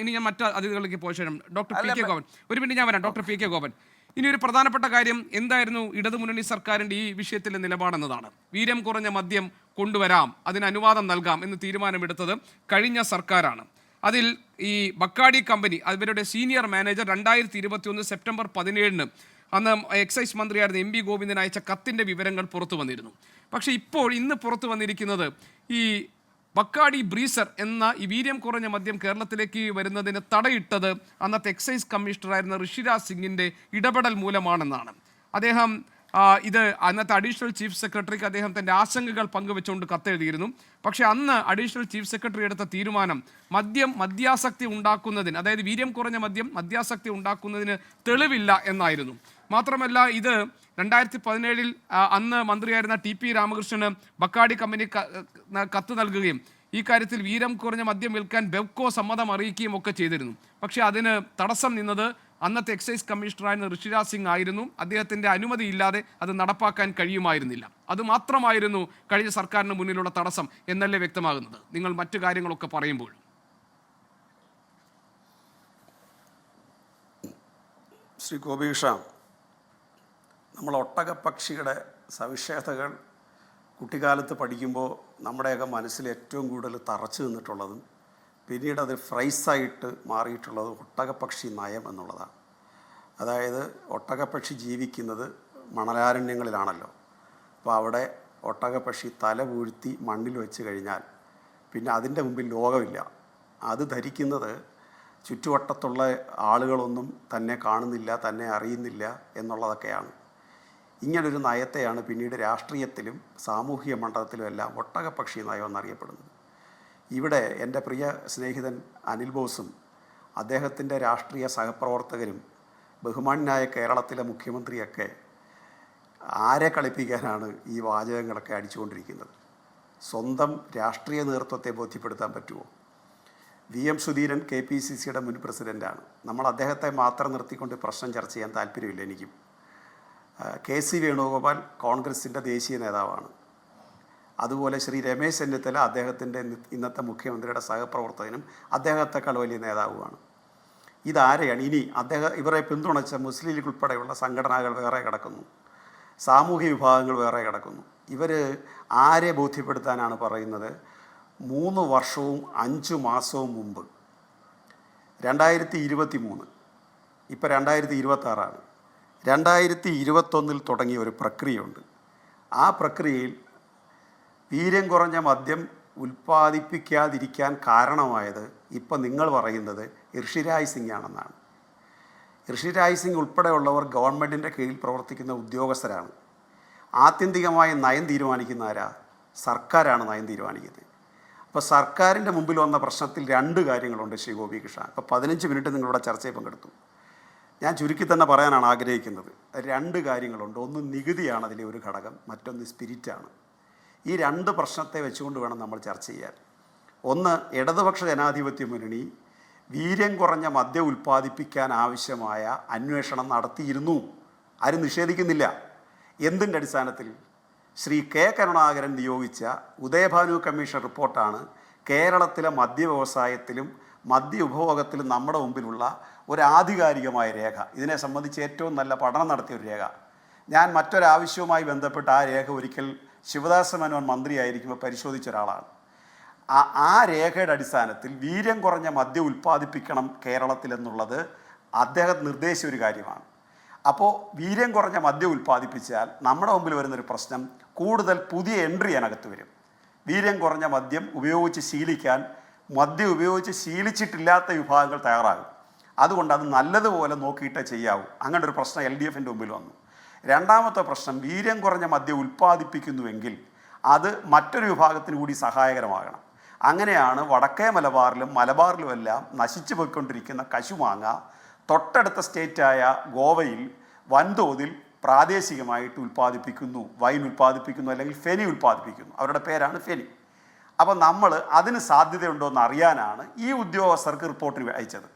ഇനി ഞാൻ മറ്റ് അതിഥികളിലേക്ക് പോയ ശേഷം ഡോക്ടർ PK ഗോപൻ, ഒരു മിനിറ്റ് ഞാൻ വരാം. ഡോക്ടർ PK ഗോപൻ, ഇനി ഒരു പ്രധാനപ്പെട്ട കാര്യം എന്തായിരുന്നു ഇടതുമുന്നണി സർക്കാരിൻ്റെ ഈ വിഷയത്തിലെ നിലപാടെന്നതാണ്. വീര്യം കുറഞ്ഞ മദ്യം കൊണ്ടുവരാം, അതിന് അനുവാദം നൽകാം എന്ന് തീരുമാനമെടുത്തത് കഴിഞ്ഞ സർക്കാരാണ്. അതിൽ ഈ ബക്കാഡി കമ്പനി അവരുടെ സീനിയർ മാനേജർ 2021 സെപ്റ്റംബർ 17 അന്ന് എക്സൈസ് മന്ത്രിയായിരുന്ന MP ഗോവിന്ദൻ അയച്ച കത്തിൻ്റെ വിവരങ്ങൾ പുറത്തു വന്നിരുന്നു. പക്ഷേ ഇന്ന് പുറത്തു വന്നിരിക്കുന്നത് ഈ ബക്കാഡി ബ്രീസർ എന്ന ഈ വീര്യം കുറഞ്ഞ മദ്യം കേരളത്തിലേക്ക് വരുന്നതിന് തടയിട്ടത് അന്നത്തെ എക്സൈസ് കമ്മീഷണറായിരുന്ന ഋഷിരാജ് സിംഗിൻ്റെ ഇടപെടൽ മൂലമാണെന്നാണ്. അദ്ദേഹം ഇത് അന്നത്തെ അഡീഷണൽ ചീഫ് സെക്രട്ടറിക്ക് അദ്ദേഹം തൻ്റെ ആശങ്കകൾ പങ്കുവെച്ചുകൊണ്ട് കത്തെഴുതിയിരുന്നു. പക്ഷേ അന്ന് അഡീഷണൽ ചീഫ് സെക്രട്ടറി എടുത്ത തീരുമാനം മദ്യാസക്തി ഉണ്ടാക്കുന്നതിന്, അതായത് വീര്യം കുറഞ്ഞ മദ്യാസക്തി ഉണ്ടാക്കുന്നതിന് തെളിവില്ല എന്നായിരുന്നു. മാത്രമല്ല ഇത് 2017 അന്ന് മന്ത്രിയായിരുന്ന TP രാമകൃഷ്ണന് ബക്കാഡി കമ്പനി കത്ത് നൽകുകയും ഈ കാര്യത്തിൽ വീര്യം കുറഞ്ഞ മദ്യം വിൽക്കാൻ ബെവ്കോ സമ്മതം അറിയിക്കുകയും ഒക്കെ ചെയ്തിരുന്നു. പക്ഷേ അതിന് തടസ്സം നിന്നത് അന്നത്തെ എക്സൈസ് കമ്മീഷണറായിരുന്ന ഋഷിരാജ് സിംഗ് ആയിരുന്നു. അദ്ദേഹത്തിൻ്റെ അനുമതിയില്ലാതെ അത് നടപ്പാക്കാൻ കഴിയുമായിരുന്നില്ല. അതുമാത്രമായിരുന്നു കഴിഞ്ഞ സർക്കാരിന് മുന്നിലുള്ള തടസ്സം എന്നല്ലേ വ്യക്തമാകുന്നത് നിങ്ങൾ മറ്റു കാര്യങ്ങളൊക്കെ പറയുമ്പോൾ? ശ്രീ ഗോപീഷ, നമ്മൾ ഒട്ടകപ്പക്ഷിയുടെ സവിശേഷതകൾ കുട്ടിക്കാലത്ത് പഠിക്കുമ്പോൾ നമ്മുടെയൊക്കെ മനസ്സിൽ ഏറ്റവും കൂടുതൽ തറച്ചു നിന്നിട്ടുള്ളതും പിന്നീട് അത് ഫ്രൈസായിട്ട് മാറിയിട്ടുള്ളത് ഒട്ടകപ്പക്ഷി നയം എന്നുള്ളതാണ്. അതായത് ഒട്ടകപ്പക്ഷി ജീവിക്കുന്നത് മണലാരണ്യങ്ങളിലാണല്ലോ. അപ്പോൾ അവിടെ ഒട്ടകപ്പക്ഷി തല പൂഴ്ത്തി മണ്ണിൽ വെച്ച് കഴിഞ്ഞാൽ പിന്നെ അതിൻ്റെ മുമ്പിൽ ലോകമില്ല. അത് ധരിക്കുന്നത് ചുറ്റുവട്ടത്തുള്ള ആളുകളൊന്നും തന്നെ കാണുന്നില്ല, തന്നെ അറിയുന്നില്ല എന്നുള്ളതൊക്കെയാണ്. ഇങ്ങനൊരു നയത്തെയാണ് പിന്നീട് രാഷ്ട്രീയത്തിലും സാമൂഹിക മണ്ഡലത്തിലും എല്ലാം ഒട്ടകപ്പക്ഷി നയം എന്നറിയപ്പെടുന്നത്. ഇവിടെ എൻ്റെ പ്രിയ സ്നേഹിതൻ അനിൽ ബോസും അദ്ദേഹത്തിൻ്റെ രാഷ്ട്രീയ സഹപ്രവർത്തകരും ബഹുമാന്യനായ കേരളത്തിലെ മുഖ്യമന്ത്രിയൊക്കെ ആരെ കളിപ്പിക്കാനാണ് ഈ വാചകങ്ങളൊക്കെ അടിച്ചുകൊണ്ടിരിക്കുന്നത്? സ്വന്തം രാഷ്ട്രീയ നേതൃത്വത്തെ ബോധ്യപ്പെടുത്താൻ പറ്റുമോ? VM സുധീരൻ KPCCയുടെ മുൻ പ്രസിഡൻ്റാണ്. നമ്മൾ അദ്ദേഹത്തെ മാത്രം നിർത്തിക്കൊണ്ട് പ്രശ്നം ചർച്ച ചെയ്യാൻ താല്പര്യമില്ല എനിക്കും. KC വേണുഗോപാൽ കോൺഗ്രസിൻ്റെ ദേശീയ നേതാവാണ്. അതുപോലെ ശ്രീ രമേശ് ചെന്നിത്തല അദ്ദേഹത്തിൻ്റെ ഇന്നത്തെ മുഖ്യമന്ത്രിയുടെ സഹപ്രവർത്തകനും അദ്ദേഹത്തെക്കാൾ വലിയ നേതാവുമാണ്. ഇതാരെയാണ്? ഇനി ഇവരെ പിന്തുണച്ച മുസ്ലിം ലീഗ് ഉൾപ്പെടെയുള്ള സംഘടനകൾ വേറെ കിടക്കുന്നു, സാമൂഹ്യ വിഭാഗങ്ങൾ വേറെ കിടക്കുന്നു. ഇവർ ആരെ ബോധ്യപ്പെടുത്താനാണ് പറയുന്നത്? 3 വർഷവും 5 മാസവും മുമ്പ് 2023, ഇപ്പോൾ 2026, 2021 തുടങ്ങിയ ഒരു പ്രക്രിയയുണ്ട്. ആ പ്രക്രിയയിൽ വീര്യം കുറഞ്ഞ മദ്യം ഉൽപ്പാദിപ്പിക്കാതിരിക്കാൻ കാരണമായത് ഇപ്പം നിങ്ങൾ പറയുന്നത് ഋഷിരാജ് സിംഗ് ആണെന്നാണ്. ഋഷിരാജ് സിംഗ് ഉൾപ്പെടെയുള്ളവർ ഗവൺമെൻറ്റിൻ്റെ കീഴിൽ പ്രവർത്തിക്കുന്ന ഉദ്യോഗസ്ഥരാണ്. ആത്യന്തികമായി നയം തീരുമാനിക്കുന്ന ആരാ? സർക്കാരാണ് നയം തീരുമാനിക്കുന്നത്. അപ്പോൾ സർക്കാരിൻ്റെ മുമ്പിൽ വന്ന പ്രശ്നത്തിൽ 2 കാര്യങ്ങളുണ്ട് ശ്രീ ഗോപികൃഷ്ണ. ഇപ്പോൾ 15 മിനിറ്റ് നിങ്ങളുടെ ചർച്ചയിൽ പങ്കെടുത്തു. ഞാൻ ചുരുക്കി തന്നെ പറയാനാണ് ആഗ്രഹിക്കുന്നത്. 2 കാര്യങ്ങളുണ്ട്. ഒന്ന് നികുതിയാണ് അതിലെ ഒരു ഘടകം, മറ്റൊന്ന് സ്പിരിറ്റാണ്. ഈ 2 പ്രശ്നത്തെ വെച്ചുകൊണ്ട് വേണം നമ്മൾ ചർച്ച ചെയ്യാൻ. ഒന്ന്, ഇടതുപക്ഷ ജനാധിപത്യ മുന്നണി വീര്യം കുറഞ്ഞ മദ്യം ഉൽപ്പാദിപ്പിക്കാൻ ആവശ്യമായ അന്വേഷണം നടത്തിയിരുന്നു. ആരും നിഷേധിക്കുന്നില്ല. എന്തിൻ്റെ അടിസ്ഥാനത്തിൽ? ശ്രീ K കരുണാകരൻ നിയോഗിച്ച ഉദയഭാനു കമ്മീഷൻ റിപ്പോർട്ടാണ് കേരളത്തിലെ മദ്യ വ്യവസായത്തിലും മദ്യ ഉപഭോഗത്തിലും നമ്മുടെ മുമ്പിലുള്ള ഒരു ആധികാരികമായ രേഖ. ഇതിനെ സംബന്ധിച്ച് ഏറ്റവും നല്ല പഠനം നടത്തിയ ഒരു രേഖ. ഞാൻ മറ്റൊരാവശ്യവുമായി ബന്ധപ്പെട്ട് ആ രേഖ ഒരിക്കൽ ശിവദാസ മേനോൻ മന്ത്രിയായിരിക്കുമ്പോൾ പരിശോധിച്ച ഒരാളാണ്. ആ രേഖയുടെ അടിസ്ഥാനത്തിൽ വീര്യം കുറഞ്ഞ മദ്യം ഉൽപ്പാദിപ്പിക്കണം കേരളത്തിൽ എന്നുള്ളത് അദ്ദേഹം നിർദ്ദേശിച്ച ഒരു കാര്യമാണ്. അപ്പോൾ വീര്യം കുറഞ്ഞ മദ്യം ഉൽപ്പാദിപ്പിച്ചാൽ നമ്മുടെ മുമ്പിൽ വരുന്നൊരു പ്രശ്നം, കൂടുതൽ പുതിയ എൻട്രി അതിനകത്ത് വരും. വീര്യം കുറഞ്ഞ മദ്യം ഉപയോഗിച്ച് ശീലിക്കാൻ മദ്യം ഉപയോഗിച്ച് ശീലിച്ചിട്ടില്ലാത്ത വിഭാഗങ്ങൾ തയ്യാറാകും. അതുകൊണ്ട് അത് നല്ലതുപോലെ നോക്കിയിട്ടേ ചെയ്യാവൂ. അങ്ങനെ ഒരു പ്രശ്നം LDFൻ്റെ മുമ്പിൽ വന്നു. രണ്ടാമത്തെ പ്രശ്നം, വീര്യം കുറഞ്ഞ മദ്യം ഉൽപ്പാദിപ്പിക്കുന്നുവെങ്കിൽ അത് മറ്റൊരു വിഭാഗത്തിന് കൂടി സഹായകരമാകണം. അങ്ങനെയാണ് വടക്കേ മലബാറിലുമെല്ലാം നശിച്ചു പോയിക്കൊണ്ടിരിക്കുന്ന കശുമാങ്ങ തൊട്ടടുത്ത സ്റ്റേറ്റായ ഗോവയിൽ വൻതോതിൽ പ്രാദേശികമായിട്ട് ഉൽപ്പാദിപ്പിക്കുന്നു. വൈൻ ഉൽപ്പാദിപ്പിക്കുന്നു, അല്ലെങ്കിൽ ഫെനി ഉൽപ്പാദിപ്പിക്കുന്നു. അവരുടെ പേരാണ് ഫെനി. അപ്പോൾ നമ്മൾ അതിന് സാധ്യതയുണ്ടോ എന്ന് അറിയാനാണ് ഈ ഉദ്യോഗസ്ഥർക്ക് റിപ്പോർട്ട് അയച്ചത്.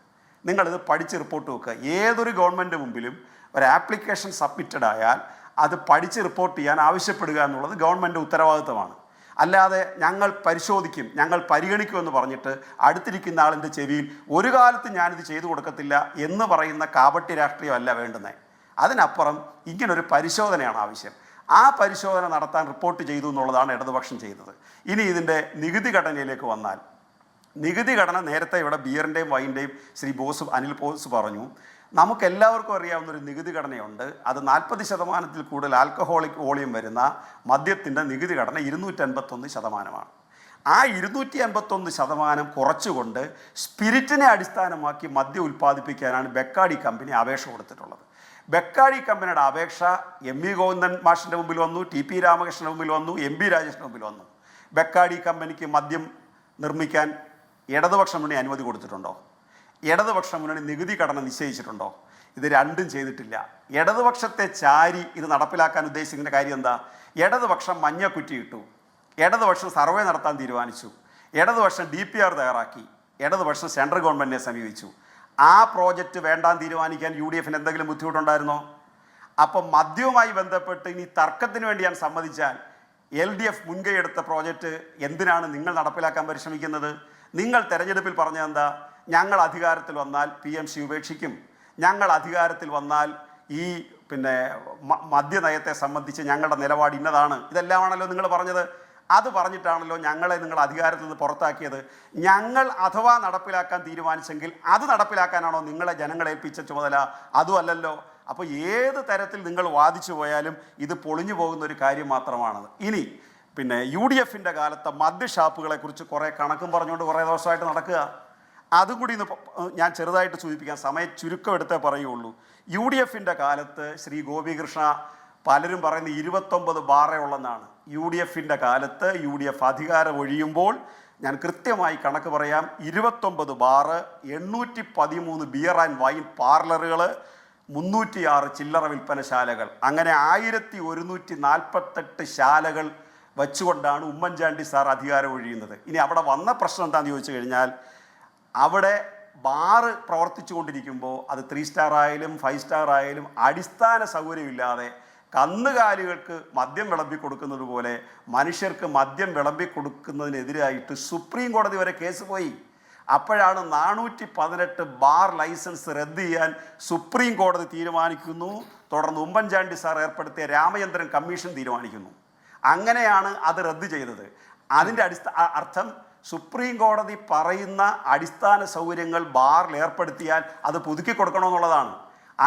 നിങ്ങളിത് പഠിച്ച് റിപ്പോർട്ട് വെക്കുക. ഏതൊരു ഗവൺമെൻറ് മുമ്പിലും ഒരു ആപ്ലിക്കേഷൻ സബ്മിറ്റഡ് ആയാൽ അത് പഠിച്ച് റിപ്പോർട്ട് ചെയ്യാൻ ആവശ്യപ്പെടുക എന്നുള്ളത് ഗവൺമെൻറ് ഉത്തരവാദിത്തമാണ്. അല്ലാതെ ഞങ്ങൾ പരിശോധിക്കും, ഞങ്ങൾ പരിഗണിക്കുമെന്ന് പറഞ്ഞിട്ട് അടുത്തിരിക്കുന്ന ആളിൻ്റെ ചെവിയിൽ ഒരു കാലത്ത് ഞാനിത് ചെയ്തു കൊടുക്കത്തില്ല എന്ന് പറയുന്ന കാപട്യ രാഷ്ട്രീയമല്ല വേണ്ടുന്നത്. അതിനപ്പുറം ഇങ്ങനൊരു പരിശോധനയാണ് ആവശ്യം. ആ പരിശോധന നടത്താൻ റിപ്പോർട്ട് ചെയ്തു എന്നുള്ളതാണ് ഇടതുപക്ഷം ചെയ്തത്. ഇനി ഇതിൻ്റെ നികുതി ഘടനയിലേക്ക് വന്നാൽ, നികുതി ഘടന നേരത്തെ ഇവിടെ ബിയറിൻ്റെയും വൈൻ്റെയും ശ്രീ അനിൽ ബോസ് പറഞ്ഞു. നമുക്കെല്ലാവർക്കും അറിയാവുന്നൊരു നികുതി ഘടനയുണ്ട്. അത് 40% കൂടുതൽ ആൽക്കഹോളിക് വോളിയം വരുന്ന മദ്യത്തിൻ്റെ നികുതി ഘടന 251%. ആ 251% കുറച്ചുകൊണ്ട് സ്പിരിറ്റിനെ അടിസ്ഥാനമാക്കി മദ്യം ഉൽപ്പാദിപ്പിക്കാനാണ് ബെക്കാഡി കമ്പനി അപേക്ഷ കൊടുത്തിട്ടുള്ളത്. ബെക്കാഡി കമ്പനിയുടെ അപേക്ഷ MV ഗോവിന്ദൻ മാഷിൻ്റെ മുമ്പിൽ വന്നു, TP രാമകൃഷ്ണൻ്റെ മുമ്പിൽ വന്നു, MB രാജേഷിൻ്റെ മുമ്പിൽ വന്നു. ബെക്കാഡി കമ്പനിക്ക് മദ്യം നിർമ്മിക്കാൻ ഇടതുപക്ഷ മുന്നണി അനുമതി കൊടുത്തിട്ടുണ്ടോ? ഇടതുപക്ഷ മുന്നണി നികുതി ഘടന നിശ്ചയിച്ചിട്ടുണ്ടോ? ഇത് രണ്ടും ചെയ്തിട്ടില്ല. ഇടതുപക്ഷത്തെ ചാരി ഇത് നടപ്പിലാക്കാൻ ഉദ്ദേശിക്കുന്ന കാര്യം എന്താ? ഇടതുപക്ഷം മഞ്ഞക്കുറ്റി ഇട്ടു, ഇടതുപക്ഷം സർവേ നടത്താൻ തീരുമാനിച്ചു, ഇടതുപക്ഷം DPR തയ്യാറാക്കി, ഇടതുപക്ഷം സെൻട്രൽ ഗവൺമെൻറ്റിനെ സമീപിച്ചു. ആ പ്രോജക്റ്റ് വേണ്ടാൻ തീരുമാനിക്കാൻ UDFന് എന്തെങ്കിലും ബുദ്ധിമുട്ടുണ്ടായിരുന്നോ? അപ്പം മദ്യവുമായി ബന്ധപ്പെട്ട് ഇനി തർക്കത്തിന് വേണ്ടി ഞാൻ സമ്മതിച്ചാൽ LDF മുൻകൈയെടുത്ത പ്രോജക്റ്റ് എന്തിനാണ് നിങ്ങൾ നടപ്പിലാക്കാൻ പരിശ്രമിക്കുന്നത്? നിങ്ങൾ തെരഞ്ഞെടുപ്പിൽ പറഞ്ഞതെന്താ? ഞങ്ങൾ അധികാരത്തിൽ വന്നാൽ PMC ഉപേക്ഷിക്കും, ഞങ്ങൾ അധികാരത്തിൽ വന്നാൽ ഈ മദ്യനയത്തെ സംബന്ധിച്ച് ഞങ്ങളുടെ നിലപാട് ഇന്നതാണ്. ഇതെല്ലാമാണല്ലോ നിങ്ങൾ പറഞ്ഞത്. അത് പറഞ്ഞിട്ടാണല്ലോ ഞങ്ങളെ നിങ്ങൾ അധികാരത്തിൽ നിന്ന് പുറത്താക്കിയത്. ഞങ്ങൾ അഥവാ നടപ്പിലാക്കാൻ തീരുമാനിച്ചെങ്കിൽ അത് നടപ്പിലാക്കാനാണോ നിങ്ങളെ ജനങ്ങളെ ഏൽപ്പിച്ച ചുമതല? അതുമല്ലല്ലോ. അപ്പോൾ ഏത് തരത്തിൽ നിങ്ങൾ വാദിച്ചു പോയാലും ഇത് പൊളിഞ്ഞു പോകുന്ന ഒരു കാര്യം മാത്രമാണത്. ഇനി UDFൻ്റെ കാലത്തെ മദ്യഷാപ്പുകളെക്കുറിച്ച് കുറേ കണക്കും പറഞ്ഞുകൊണ്ട് കുറേ ദിവസമായിട്ട് നടക്കുക. അതും കൂടി ഇന്ന് ഞാൻ ചെറുതായിട്ട് സൂചിപ്പിക്കാൻ സമയം ചുരുക്കം എടുത്തേ പറയുള്ളൂ. UDFൻ്റെ കാലത്ത് ശ്രീ ഗോപികൃഷ്ണ പലരും പറയുന്നത് 29 ബാറേ ഉള്ളെന്നാണ്. UDFിൻ്റെ കാലത്ത് UDF അധികാരം ഒഴിയുമ്പോൾ ഞാൻ കൃത്യമായി കണക്ക് പറയാം, 29 ബാറ്, 813 ബിയർ ആൻഡ് വൈൻ പാർലറുകൾ, 306 ചില്ലറ വിൽപ്പനശാലകൾ, അങ്ങനെ 1148 ശാലകൾ വച്ചുകൊണ്ടാണ് ഉമ്മൻചാണ്ടി സാർ അധികാരം ഒഴിയുന്നത്. ഇനി അവിടെ വന്ന പ്രശ്നം എന്താണെന്ന് ചോദിച്ചു കഴിഞ്ഞാൽ, അവിടെ ബാറ് പ്രവർത്തിച്ചു കൊണ്ടിരിക്കുമ്പോൾ അത് 3 സ്റ്റാർ ആയാലും 5 സ്റ്റാർ ആയാലും അടിസ്ഥാന സൗകര്യമില്ലാതെ കന്നുകാലികൾക്ക് മദ്യം വിളമ്പി കൊടുക്കുന്നത് പോലെ മനുഷ്യർക്ക് മദ്യം വിളമ്പി കൊടുക്കുന്നതിനെതിരായിട്ട് സുപ്രീം കോടതി വരെ കേസ് പോയി. അപ്പോഴാണ് 418 ബാർ ലൈസൻസ് റദ്ദ് ചെയ്യാൻ സുപ്രീം കോടതി തീരുമാനിക്കുന്നു. തുടർന്ന് ഉമ്മൻചാണ്ടി സാർ ഏർപ്പെടുത്തിയ രാമചന്ദ്രൻ കമ്മീഷൻ തീരുമാനിക്കുന്നു. അങ്ങനെയാണ് അത് റദ്ദ് ചെയ്തത്. അതിൻ്റെ അർത്ഥം സുപ്രീം കോടതി പറയുന്ന അടിസ്ഥാന സൗകര്യങ്ങൾ ബാറിൽ ഏർപ്പെടുത്തിയാൽ അത് പുതുക്കി കൊടുക്കണമെന്നുള്ളതാണ്.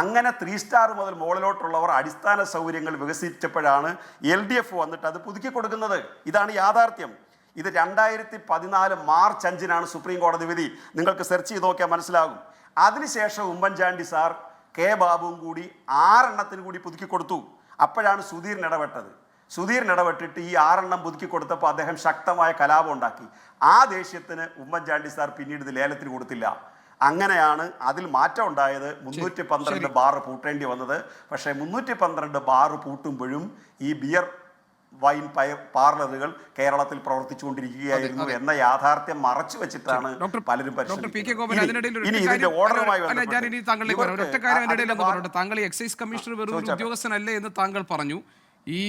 അങ്ങനെ 3 സ്റ്റാർ മുതൽ മുകളിലോട്ടുള്ളവർ അടിസ്ഥാന സൗകര്യങ്ങൾ വികസിച്ചപ്പോഴാണ് LDF വന്നിട്ട് അത് പുതുക്കി കൊടുക്കുന്നത്. ഇതാണ് യാഥാർത്ഥ്യം. ഇത് 2014 മാർച്ച് 5-നാണ് സുപ്രീം കോടതി വിധി. നിങ്ങൾക്ക് സെർച്ച് ചെയ്ത് നോക്കിയാൽ മനസ്സിലാകും. അതിനുശേഷം ഉമ്മൻചാണ്ടി സാർ കെ ബാബുവും കൂടി 6 എണ്ണത്തിന് കൂടി പുതുക്കി കൊടുത്തു. അപ്പോഴാണ് സുധീരൻ ഇടപെട്ടത്. സുധീരൻ ഇടപെട്ടിട്ട് ഈ 6 എണ്ണം പുതുക്കി കൊടുത്തപ്പോൾ അദ്ദേഹം ശക്തമായ കലാപം ഉണ്ടാക്കി. ആ ദേഷ്യത്തിന് ഉമ്മൻചാണ്ടി സാർ പിന്നീട് ഇത് ലേലത്തിന് കൊടുത്തില്ല. അങ്ങനെയാണ് അതിൽ മാറ്റം ഉണ്ടായത്. 312 ബാർ പൂട്ടേണ്ടി വന്നത്. പക്ഷേ 312 ബാർ പൂട്ടുമ്പോഴും ഈ ബിയർ വൈൻ പാർലറുകൾ കേരളത്തിൽ പ്രവർത്തിച്ചുകൊണ്ടിരിക്കുകയായിരുന്നു എന്ന യാഥാർത്ഥ്യം മറച്ചു വെച്ചിട്ടാണ് പലരും താങ്കൾ എക്സൈസ് കമ്മീഷണർ വെറും ഉദ്യോഗസ്ഥനല്ലേ എന്ന് താങ്കൾ പറഞ്ഞു. ഈ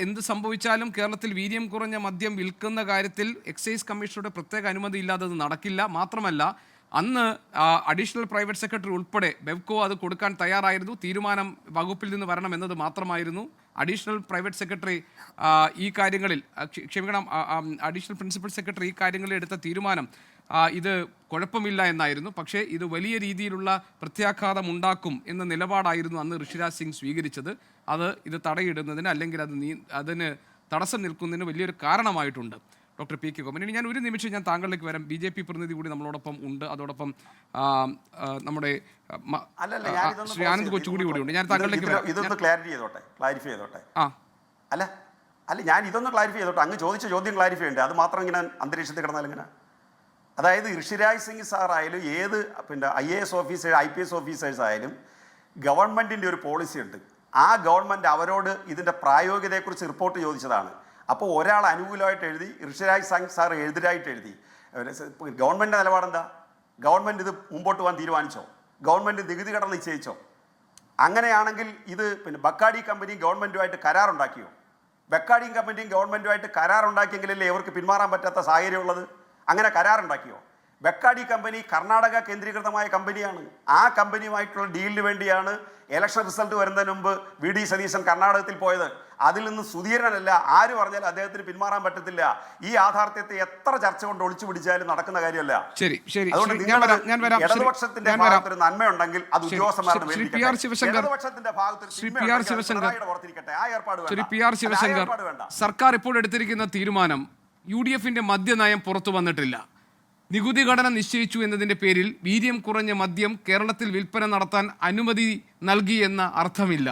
എന്ത് സംഭവിച്ചാലും കേരളത്തിൽ വീര്യം കുറഞ്ഞ മദ്യം വിൽക്കുന്ന കാര്യത്തിൽ എക്സൈസ് കമ്മീഷണറുടെ പ്രത്യേക അനുമതി ഇല്ലാതെ അത് നടക്കില്ല. മാത്രമല്ല, അന്ന് അഡീഷണൽ പ്രൈവറ്റ് സെക്രട്ടറി ഉൾപ്പെടെ ബെവ്കോ അത് കൊടുക്കാൻ തയ്യാറായിരുന്നു. തീരുമാനം വകുപ്പിൽ നിന്ന് വരണം എന്നത് മാത്രമായിരുന്നു. അഡീഷണൽ പ്രൈവറ്റ് സെക്രട്ടറി ഈ കാര്യങ്ങളിൽ അഡീഷണൽ പ്രിൻസിപ്പൽ സെക്രട്ടറി ഈ കാര്യങ്ങളിൽ എടുത്ത തീരുമാനം ഇത് കുഴപ്പമില്ല എന്നായിരുന്നു. പക്ഷേ ഇത് വലിയ രീതിയിലുള്ള പ്രത്യാഘാതം ഉണ്ടാക്കും എന്ന നിലപാടായിരുന്നു അന്ന് ഋഷിരാജ് സിംഗ് സ്വീകരിച്ചത്. ഇത് തടയിടുന്നതിന് അല്ലെങ്കിൽ അതിന് തടസ്സം നിൽക്കുന്നതിന് വലിയൊരു കാരണമായിട്ടുണ്ട്. ഡോക്ടർ പി കെ ഗോപൻ, ഇനി ഞാൻ ഒരു നിമിഷം താങ്കളിലേക്ക് വരാം. BJP പ്രതിനിധി കൂടി നമ്മളോടൊപ്പം ഉണ്ട്. അതോടൊപ്പം നമ്മുടെ ശ്രീ ആനന്ദ് കൊച്ചുകൂടി ഉണ്ട്. ഞാൻ താങ്കളിലേക്ക് ഇതൊന്ന് ക്ലാരിഫൈ ചെയ്തോട്ടെ. ഞാൻ ഇതൊന്ന് ക്ലാരിഫൈ ചെയ്തോട്ടെ. അങ്ങ് ചോദിച്ച ചോദ്യം ക്ലാരിഫൈ ചെയ്യണ്ടേ? അത് മാത്രം ഇങ്ങനെ അന്തരീക്ഷത്തിൽ കിടന്നാൽ ഇങ്ങനെ. അതായത് ഋഷിരാജ് സിംഗ് സാർ ആയാലും ഏത് IAS ഓഫീസേഴ്സ് IPS ഓഫീസേഴ്സ് ആയാലും ഗവൺമെൻറ്റിൻ്റെ ഒരു പോളിസി ഉണ്ട്. ആ ഗവൺമെൻറ് അവരോട് ഇതിൻ്റെ പ്രായോഗികതയെക്കുറിച്ച് റിപ്പോർട്ട് ചോദിച്ചതാണ്. അപ്പോൾ ഒരാൾ അനുകൂലമായിട്ട് എഴുതി, ഋഷിരാജ് സിംഗ് സാർ എതിരായിട്ട് എഴുതി. ഗവൺമെൻറ്റിൻ്റെ നിലപാടെന്താ? ഗവൺമെൻറ് ഇത് മുമ്പോട്ട് പോകാൻ തീരുമാനിച്ചോ? ഗവൺമെൻറ് നികുതി ഘടന നിശ്ചയിച്ചോ? അങ്ങനെയാണെങ്കിൽ ഇത് ബക്കാഡി കമ്പനി ഗവൺമെൻറ്റുമായിട്ട് കരാറുണ്ടാക്കിയോ? ബക്കാഡി കമ്പനിയും ഗവൺമെൻറ്റുമായിട്ട് കരാറുണ്ടാക്കിയെങ്കിലല്ലേ ഇവർക്ക് പിന്മാറാൻ പറ്റാത്ത സാഹചര്യമുള്ളത്? അങ്ങനെ കരാറുണ്ടാക്കിയോ? ബക്കാഡി കമ്പനി കർണാടക കേന്ദ്രീകൃതമായ കമ്പനിയാണ്. ആ കമ്പനിയുമായിട്ടുള്ള ഡീലിന് വേണ്ടിയാണ് ഇലക്ഷൻ റിസൾട്ട് വരുന്നതിന് മുമ്പ് VD സതീശൻ കർണാടകത്തിൽ പോയത്. അതിൽ നിന്ന് സുധീരനല്ല ആര് പറഞ്ഞാലും അദ്ദേഹത്തിന് പിന്മാറാൻ പറ്റത്തില്ല. ഈ യാഥാർത്ഥ്യത്തെ എത്ര ചർച്ച കൊണ്ട് ഒളിച്ചു പിടിച്ചാലും നടക്കുന്ന കാര്യമല്ല. അതുകൊണ്ട് ഇടതുപക്ഷത്തിന്റെ ഭാഗത്തൊരു നന്മയുണ്ടെങ്കിൽ അത് ഉദ്യോഗസ്ഥന്മാരുടെ ഇടതുപക്ഷത്തിന്റെ ഭാഗത്ത് സർക്കാർ ഇപ്പോൾ എടുത്തിരിക്കുന്ന തീരുമാനം UDFന്റെ മദ്യനയം പുറത്തു വന്നിട്ടില്ല. നികുതി ഘടന നിശ്ചയിച്ചു എന്നതിൻ്റെ പേരിൽ വീര്യം കുറഞ്ഞ മദ്യം കേരളത്തിൽ വിൽപ്പന നടത്താൻ അനുമതി നൽകി എന്ന അർത്ഥമില്ല.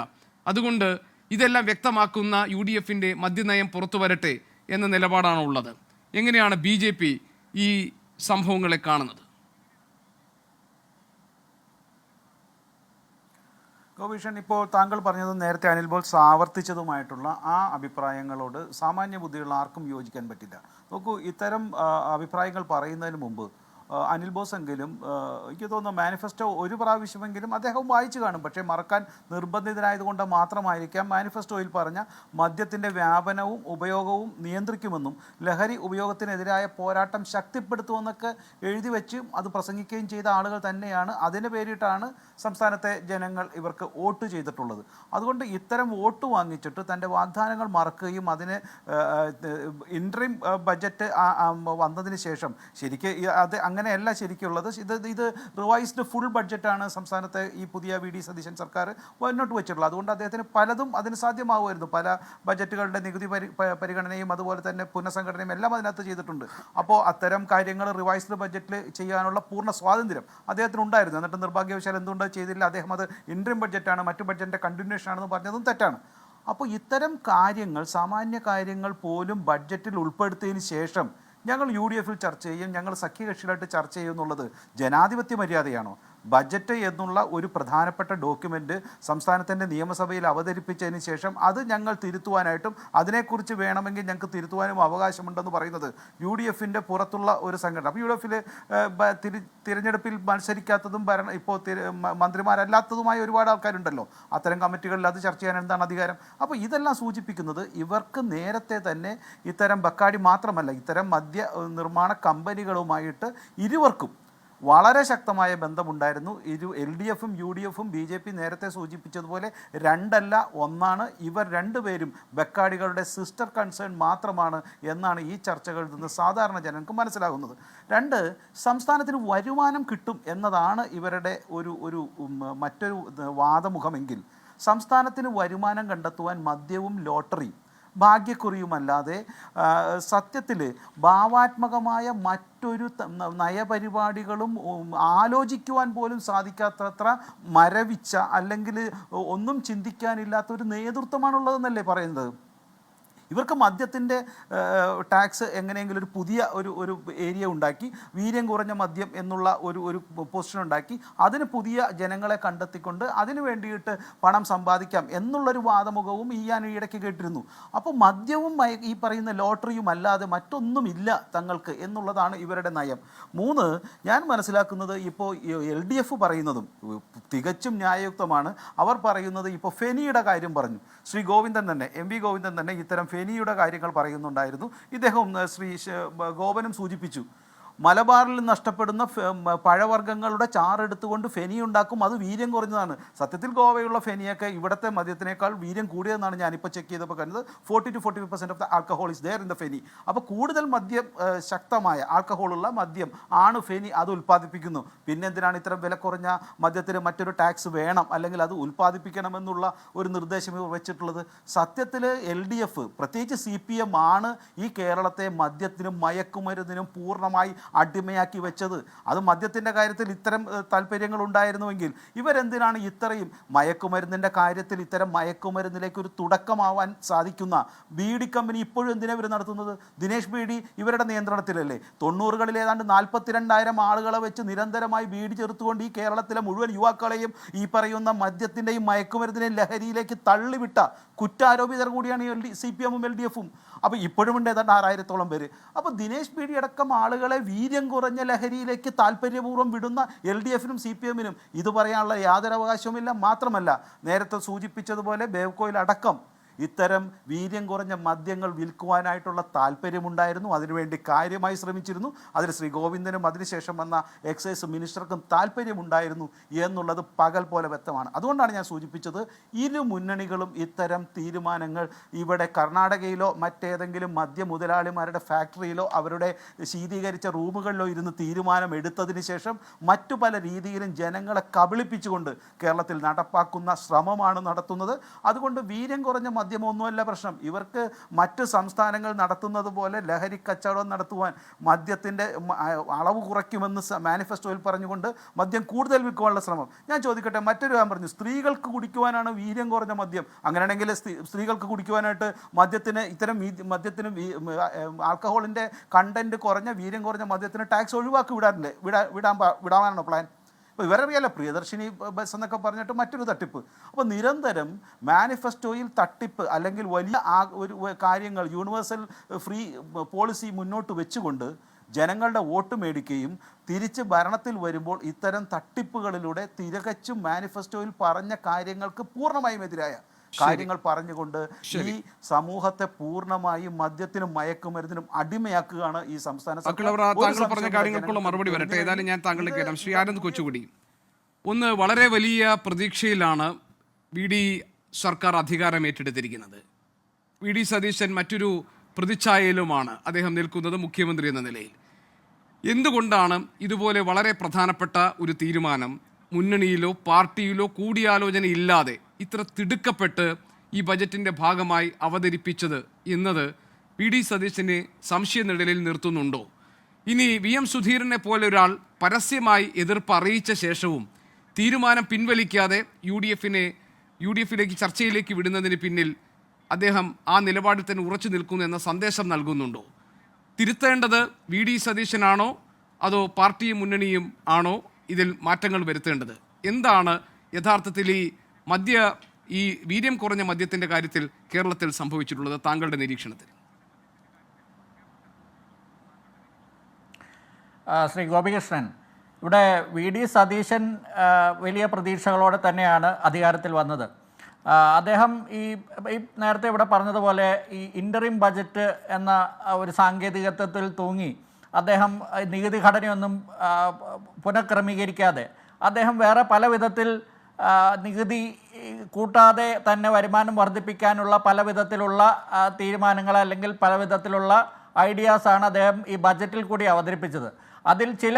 അതുകൊണ്ട് ഇതെല്ലാം വ്യക്തമാക്കുന്ന UDFന്റെ മദ്യനയം പുറത്തു വരട്ടെ എന്ന നിലപാടാണ് ഉള്ളത്. എങ്ങനെയാണ് BJP ഈ സംഭവങ്ങളെ കാണുന്നത്? ഗോപീഷൻ, ഇപ്പോൾ താങ്കൾ പറഞ്ഞതും നേരത്തെ അനിൽ ബോസ് ആവർത്തിച്ചതുമായിട്ടുള്ള ആ അഭിപ്രായങ്ങളോട് സാമാന്യ ബുദ്ധിയുള്ള ആർക്കും യോജിക്കാൻ പറ്റില്ല. നോക്കൂ, ഇത്തരം അഭിപ്രായങ്ങൾ പറയുന്നതിന് മുമ്പ് അനിൽ ബോസ് എങ്കിലും എനിക്ക് തോന്നുന്നു മാനിഫെസ്റ്റോ ഒരു പ്രാവശ്യമെങ്കിലും അദ്ദേഹം വായിച്ചു കാണും. പക്ഷേ മറക്കാൻ നിർബന്ധിതനായതുകൊണ്ട് മാത്രമായിരിക്കാം മാനിഫെസ്റ്റോയിൽ പറഞ്ഞ മദ്യത്തിൻ്റെ വ്യാപനവും ഉപയോഗവും നിയന്ത്രിക്കുമെന്നും ലഹരി ഉപയോഗത്തിനെതിരായ പോരാട്ടം ശക്തിപ്പെടുത്തുമെന്നൊക്കെ എഴുതി വെച്ച് അത് പ്രസംഗിക്കുകയും ചെയ്ത ആളുകൾ തന്നെയാണ്. അതിന് പേരിട്ടാണ് സംസ്ഥാനത്തെ ജനങ്ങൾ ഇവർക്ക് വോട്ട് ചെയ്തിട്ടുള്ളത്. അതുകൊണ്ട് ഇത്തരം വോട്ട് വാങ്ങിച്ചിട്ട് തൻ്റെ വാഗ്ദാനങ്ങൾ മറക്കുകയും അതിന് ഇൻട്രീം ബഡ്ജറ്റ് വന്നതിന് ശേഷം അത് അങ്ങനെയല്ല ശരിക്കുള്ളത്. ഇത് റിവൈസ്ഡ് ഫുൾ ബഡ്ജറ്റാണ് സംസ്ഥാനത്തെ ഈ പുതിയ VD സതീശൻ സർക്കാർ മുന്നോട്ട് വെച്ചിട്ടുള്ളത്. അതുകൊണ്ട് അദ്ദേഹത്തിന് പലതും അതിന് സാധ്യമാകുമായിരുന്നു. പല ബഡ്ജറ്റുകളുടെ നികുതി പരിഗണനയും അതുപോലെ തന്നെ പുനഃസംഘടനയും എല്ലാം അതിനകത്ത് ചെയ്തിട്ടുണ്ട്. അപ്പോൾ അത്തരം കാര്യങ്ങൾ റിവൈസ്ഡ് ബഡ്ജറ്റിൽ ചെയ്യാനുള്ള പൂർണ്ണ സ്വാതന്ത്ര്യം അദ്ദേഹത്തിന് ഉണ്ടായിരുന്നു. എന്നിട്ട് നിർഭാഗ്യവശാൽ എന്തുകൊണ്ട് ചെയ്തില്ല? അദ്ദേഹം അത് ഇൻട്രീം ബഡ്ജറ്റാണ്, മറ്റു ബഡ്ജറ്റിൻ്റെ കണ്ടിന്യൂഷൻ ആണെന്ന് പറഞ്ഞതും തെറ്റാണ്. അപ്പോൾ ഇത്തരം കാര്യങ്ങൾ, സാമാന്യ കാര്യങ്ങൾ പോലും ബഡ്ജറ്റിൽ ഉൾപ്പെടുത്തിയതിന് ശേഷം ഞങ്ങൾ UDF ചർച്ച ചെയ്യും, ഞങ്ങൾ സഖ്യകക്ഷികളായിട്ട് ചർച്ച ചെയ്യും എന്നുള്ളത് ജനാധിപത്യ മര്യാദയാണോ? ബഡ്ജറ്റ് എന്നുള്ള ഒരു പ്രധാനപ്പെട്ട ഡോക്യുമെൻ്റ് സംസ്ഥാനത്തിൻ്റെ നിയമസഭയിൽ അവതരിപ്പിച്ചതിന് ശേഷം അത് ഞങ്ങൾ തിരുത്തുവാനായിട്ടും അതിനെക്കുറിച്ച് വേണമെങ്കിൽ ഞങ്ങൾക്ക് തിരുത്തുവാനും അവകാശമുണ്ടെന്ന് പറയുന്നത് UDF പുറത്തുള്ള ഒരു സംഘടന. അപ്പോൾ UDF തിരഞ്ഞെടുപ്പിൽ മത്സരിക്കാത്തതും ഇപ്പോൾ മന്ത്രിമാരല്ലാത്തതുമായ ഒരുപാട് ആൾക്കാരുണ്ടല്ലോ. അത്തരം കമ്മിറ്റികളിൽ അത് ചർച്ച ചെയ്യാൻ എന്താണ് അധികാരം? അപ്പോൾ ഇതെല്ലാം സൂചിപ്പിക്കുന്നത് ഇവർക്ക് നേരത്തെ തന്നെ ഇത്തരം ബക്കാടി മാത്രമല്ല, ഇത്തരം മദ്യ നിർമ്മാണ കമ്പനികളുമായിട്ട് ഇരുവർക്കും വളരെ ശക്തമായ ബന്ധമുണ്ടായിരുന്നു. LDF UDF BJP നേരത്തെ സൂചിപ്പിച്ചതുപോലെ രണ്ടല്ല ഒന്നാണ്. ഇവർ രണ്ടുപേരും ബക്കാടികളുടെ സിസ്റ്റർ കൺസേൺ മാത്രമാണ് എന്നാണ് ഈ ചർച്ചകളിൽ നിന്ന് സാധാരണ ജനങ്ങൾക്ക് മനസ്സിലാകുന്നത്. രണ്ട്, സംസ്ഥാനത്തിന് വരുമാനം കിട്ടും എന്നതാണ് ഇവരുടെ മറ്റൊരു വാദമുഖമെങ്കിൽ സംസ്ഥാനത്തിന് വരുമാനം കണ്ടെത്തുവാൻ മദ്യവും ലോട്ടറിയും ഭാഗ്യക്കുറിയുമല്ലാതെ സത്യത്തിൽ ഭാവാത്മകമായ മറ്റൊരു നയപരിപാടികളും ആലോചിക്കുവാൻ പോലും സാധിക്കാത്തത്ര മരവിച്ച, അല്ലെങ്കിൽ ഒന്നും ചിന്തിക്കാനില്ലാത്തൊരു നേതൃത്വമാണുള്ളതെന്നല്ലേ പറയുന്നത്. ഇവർക്ക് മദ്യത്തിൻ്റെ ടാക്സ് എങ്ങനെയെങ്കിലും ഒരു പുതിയ ഒരു ഏരിയ ഉണ്ടാക്കി, വീര്യം കുറഞ്ഞ മദ്യം എന്നുള്ള ഒരു പൊസിഷൻ ഉണ്ടാക്കി, അതിന് പുതിയ ജനങ്ങളെ കണ്ടെത്തിക്കൊണ്ട് അതിന് വേണ്ടിയിട്ട് പണം സമ്പാദിക്കാം എന്നുള്ളൊരു വാദമുഖവും ഞാൻ ഈയിടയ്ക്ക് കേട്ടിരുന്നു. അപ്പോൾ മദ്യവും ഈ പറയുന്ന ലോട്ടറിയും അല്ലാതെ മറ്റൊന്നുമില്ല തങ്ങൾക്ക് എന്നുള്ളതാണ് ഇവരുടെ നയം. മൂന്ന്, ഞാൻ മനസ്സിലാക്കുന്നത് ഇപ്പോൾ LDF പറയുന്നതും തികച്ചും ന്യായയുക്തമാണ്. അവർ പറയുന്നത് ഇപ്പോൾ ഫെനിയുടെ കാര്യം പറഞ്ഞു. ശ്രീ ഗോവിന്ദൻ തന്നെ, MV ഗോവിന്ദൻ തന്നെ ഇത്തരം ഫെനിയുടെ കാര്യങ്ങൾ പറയുന്നുണ്ടായിരുന്നു. ഇദ്ദേഹം ശ്രീ ഗോപനും സൂചിപ്പിച്ചു, മലബാറിൽ നഷ്ടപ്പെടുന്ന പഴവർഗ്ഗങ്ങളുടെ ചാറെടുത്തുകൊണ്ട് ഫെനി ഉണ്ടാക്കും, അത് വീര്യം കുറഞ്ഞതാണ്. സത്യത്തിൽ ഗോവയുള്ള ഫെനിയൊക്കെ ഇവിടുത്തെ മദ്യത്തിനേക്കാൾ വീര്യം കൂടിയതെന്നാണ് ഞാനിപ്പോൾ ചെക്ക് ചെയ്തപ്പോൾ കണ്ടത്. 40-45% of the alcohol is there in the feni. അപ്പോൾ കൂടുതൽ മദ്യം, ശക്തമായ ആൽക്കഹോളുള്ള മദ്യം ആണ് ഫെനി, അത് ഉൽപ്പാദിപ്പിക്കുന്നു. പിന്നെ എന്തിനാണ് ഇത്തരം വില കുറഞ്ഞ മദ്യത്തിന് മറ്റൊരു ടാക്സ് വേണം, അല്ലെങ്കിൽ അത് ഉൽപ്പാദിപ്പിക്കണമെന്നുള്ള ഒരു നിർദ്ദേശം വെച്ചിട്ടുള്ളത്? സത്യത്തിൽ LDF, പ്രത്യേകിച്ച് CPM ആണ് ഈ കേരളത്തെ മദ്യത്തിനും മയക്കുമരുന്നിനും പൂർണ്ണമായി അടിമയാക്കി വെച്ചത്. അത് മദ്യത്തിൻ്റെ കാര്യത്തിൽ ഇത്തരം താല്പര്യങ്ങൾ ഉണ്ടായിരുന്നുവെങ്കിൽ ഇവരെന്തിനാണ് ഇത്രയും മയക്കുമരുന്നിൻ്റെ കാര്യത്തിൽ ഇത്തരം മയക്കുമരുന്നിലേക്ക് ഒരു തുടക്കമാവാൻ സാധിക്കുന്ന ബീഡി കമ്പനി ഇപ്പോഴും എന്തിനാണ് ഇവർ നടത്തുന്നത്? ദിനേശ് ബീഡി ഇവരുടെ നിയന്ത്രണത്തിലല്ലേ? 90കളിൽ ഏതാണ്ട് 42,000 ആളുകളെ വെച്ച് നിരന്തരമായി ബീഡി ചെറുത്തുകൊണ്ട് ഈ കേരളത്തിലെ മുഴുവൻ യുവാക്കളെയും ഈ പറയുന്ന മദ്യത്തിൻ്റെയും മയക്കുമരുന്നിൻ്റെയും ലഹരിയിലേക്ക് തള്ളിവിട്ട കുറ്റാരോപിതർ കൂടിയാണ് CPM LDF. അപ്പോൾ ഇപ്പോഴുമുണ്ട് ഏതാണ്ട് 6,000-ഓളം പേര്. അപ്പോൾ ദിനേശ് ബീഡി അടക്കം ആളുകളെ വീര്യം കുറഞ്ഞ ലഹരിയിലേക്ക് താല്പര്യപൂർവ്വം വിടുന്ന LDF CPM ഇത് പറയാനുള്ള യാതൊരു അവകാശവുമില്ല. മാത്രമല്ല, നേരത്തെ സൂചിപ്പിച്ചതുപോലെ ബേവ്കോയിൽ അടക്കം ഇത്തരം വീര്യം കുറഞ്ഞ മദ്യങ്ങൾ വിൽക്കുവാനായിട്ടുള്ള താല്പര്യമുണ്ടായിരുന്നു. അതിനുവേണ്ടി കാര്യമായി ശ്രമിച്ചിരുന്നു. അതിന് ശ്രീ ഗോവിന്ദനും അതിനുശേഷം വന്ന എക്സൈസ് മിനിസ്റ്റർക്കും താല്പര്യമുണ്ടായിരുന്നു എന്നുള്ളത് പകൽ പോലെ വ്യക്തമാണ്. അതുകൊണ്ടാണ് ഞാൻ സൂചിപ്പിച്ചത്, ഇരു മുന്നണികളും ഇത്തരം തീരുമാനങ്ങൾ ഇവിടെ കർണാടകയിലോ മറ്റേതെങ്കിലും മദ്യ മുതലാളിമാരുടെ ഫാക്ടറിയിലോ അവരുടെ ശീതീകരിച്ച റൂമുകളിലോ ഇരുന്ന് തീരുമാനം എടുത്തതിന് ശേഷം മറ്റു പല രീതിയിലും ജനങ്ങളെ കബളിപ്പിച്ചുകൊണ്ട് കേരളത്തിൽ നടപ്പാക്കുന്ന ശ്രമമാണ് നടത്തുന്നത്. അതുകൊണ്ട് വീര്യം കുറഞ്ഞ മദ്യമൊന്നുമല്ല പ്രശ്നം. ഇവർക്ക് മറ്റ് സംസ്ഥാനങ്ങൾ നടത്തുന്നത് പോലെ ലഹരി കച്ചവടം നടത്തുവാൻ മദ്യത്തിൻ്റെ അളവ് കുറയ്ക്കുമെന്ന് മാനിഫെസ്റ്റോയിൽ പറഞ്ഞുകൊണ്ട് മദ്യം കൂടുതൽ വിൽക്കുവാനുള്ള ശ്രമം. ഞാൻ ചോദിക്കട്ടെ, മറ്റൊരു ഞാൻ പറഞ്ഞു, സ്ത്രീകൾക്ക് കുടിക്കുവാനാണ് വീര്യം കുറഞ്ഞ മദ്യം. അങ്ങനെയാണെങ്കിൽ സ്ത്രീകൾക്ക് കുടിക്കുവാനായിട്ട് മദ്യത്തിന് ആൽക്കഹോളിൻ്റെ കണ്ടൻറ്റ് കുറഞ്ഞ വീര്യം കുറഞ്ഞ മദ്യത്തിന് ടാക്സ് ഒഴിവാക്കി വിടാനാണോ പ്ലാൻ? അപ്പോൾ ഇവരറിയാലോ, പ്രിയദർശിനി ബസ് എന്നൊക്കെ പറഞ്ഞിട്ട് മറ്റൊരു തട്ടിപ്പ്. അപ്പോൾ നിരന്തരം മാനിഫെസ്റ്റോയിൽ തട്ടിപ്പ് അല്ലെങ്കിൽ വലിയ ഒരു കാര്യങ്ങൾ യൂണിവേഴ്സൽ ഫ്രീ പോളിസി മുന്നോട്ട് വെച്ചുകൊണ്ട് ജനങ്ങളുടെ വോട്ട് മേടിക്കുകയും തിരിച്ച് ഭരണത്തിൽ വരുമ്പോൾ ഇത്തരം തട്ടിപ്പുകളിലൂടെ തികച്ചും മാനിഫെസ്റ്റോയിൽ പറഞ്ഞ കാര്യങ്ങൾക്ക് പൂർണ്ണമായും എതിരായ കാര്യങ്ങൾ പറഞ്ഞുകൊണ്ട് ഈ സമൂഹത്തെ പൂർണ്ണമായും മദ്യത്തിനും മയക്കുമരുന്നിനും അടിമയാക്കുകയാണ് ഈ സംസ്ഥാന താങ്കൾ പറഞ്ഞ കാര്യങ്ങൾക്കുള്ള മറുപടി വരട്ടെ. ഏതായാലും ഞാൻ താങ്കളിലേക്ക് കേട്ടാം. ശ്രീ ആനന്ദ് കൊച്ചുകുടി, ഒന്ന് വളരെ വലിയ പ്രതീക്ഷയിലാണ് BD സർക്കാർ അധികാരം ഏറ്റെടുത്തിരിക്കുന്നത്. VD സതീശൻ മറ്റൊരു പ്രതിച്ഛായയിലുമാണ് അദ്ദേഹം നിൽക്കുന്നത് മുഖ്യമന്ത്രി എന്ന നിലയിൽ. എന്തുകൊണ്ടാണ് ഇതുപോലെ വളരെ പ്രധാനപ്പെട്ട ഒരു തീരുമാനം മുന്നണിയിലോ പാർട്ടിയിലോ കൂടിയാലോചന ഇല്ലാതെ ഇത്ര തിടുക്കപ്പെട്ട് ഈ ബജറ്റിൻ്റെ ഭാഗമായി അവതരിപ്പിച്ചത് എന്നത് VD സതീശനെ സംശയനിഴലിൽ നിർത്തുന്നുണ്ടോ? ഇനി VM സുധീരനെ പോലെ ഒരാൾ പരസ്യമായി എതിർപ്പ് അറിയിച്ച ശേഷവും തീരുമാനം പിൻവലിക്കാതെ UDF-ലേക്ക് ചർച്ചയിലേക്ക് വിടുന്നതിന് പിന്നിൽ അദ്ദേഹം ആ നിലപാടിൽ തന്നെ ഉറച്ചു നിൽക്കുന്നു എന്ന സന്ദേശം നൽകുന്നുണ്ടോ? തിരുത്തേണ്ടത് വി ഡി സതീശനാണോ അതോ പാർട്ടിയും മുന്നണിയും ആണോ ഇതിൽ മാറ്റങ്ങൾ വരുത്തേണ്ടത്? എന്താണ് യഥാർത്ഥത്തിൽ ഈ വീര്യം കുറഞ്ഞ മദ്യത്തിൻ്റെ കാര്യത്തിൽ കേരളത്തിൽ സംഭവിച്ചിട്ടുള്ളത് താങ്കളുടെ നിരീക്ഷണത്തിൽ? ശ്രീ ഗോപികൃഷ്ണൻ, ഇവിടെ വി ഡി സതീശൻ വലിയ പ്രതീക്ഷകളോടെ തന്നെയാണ് അധികാരത്തിൽ വന്നത്. അദ്ദേഹം ഈ നേരത്തെ ഇവിടെ പറഞ്ഞതുപോലെ ഈ ഇൻ്ററിം ബജറ്റ് എന്ന ഒരു സാങ്കേതികത്വത്തിൽ തൂങ്ങി അദ്ദേഹം നികുതി ഘടനയൊന്നും പുനഃക്രമീകരിക്കാതെ അദ്ദേഹം വേറെ പല വിധത്തിൽ നികുതി കൂട്ടാതെ തന്നെ വരുമാനം വർദ്ധിപ്പിക്കാനുള്ള പല വിധത്തിലുള്ള തീരുമാനങ്ങൾ അല്ലെങ്കിൽ പല വിധത്തിലുള്ള ഐഡിയാസാണ് അദ്ദേഹം ഈ ബജറ്റിൽ കൂടി അവതരിപ്പിച്ചത്. അതിൽ ചില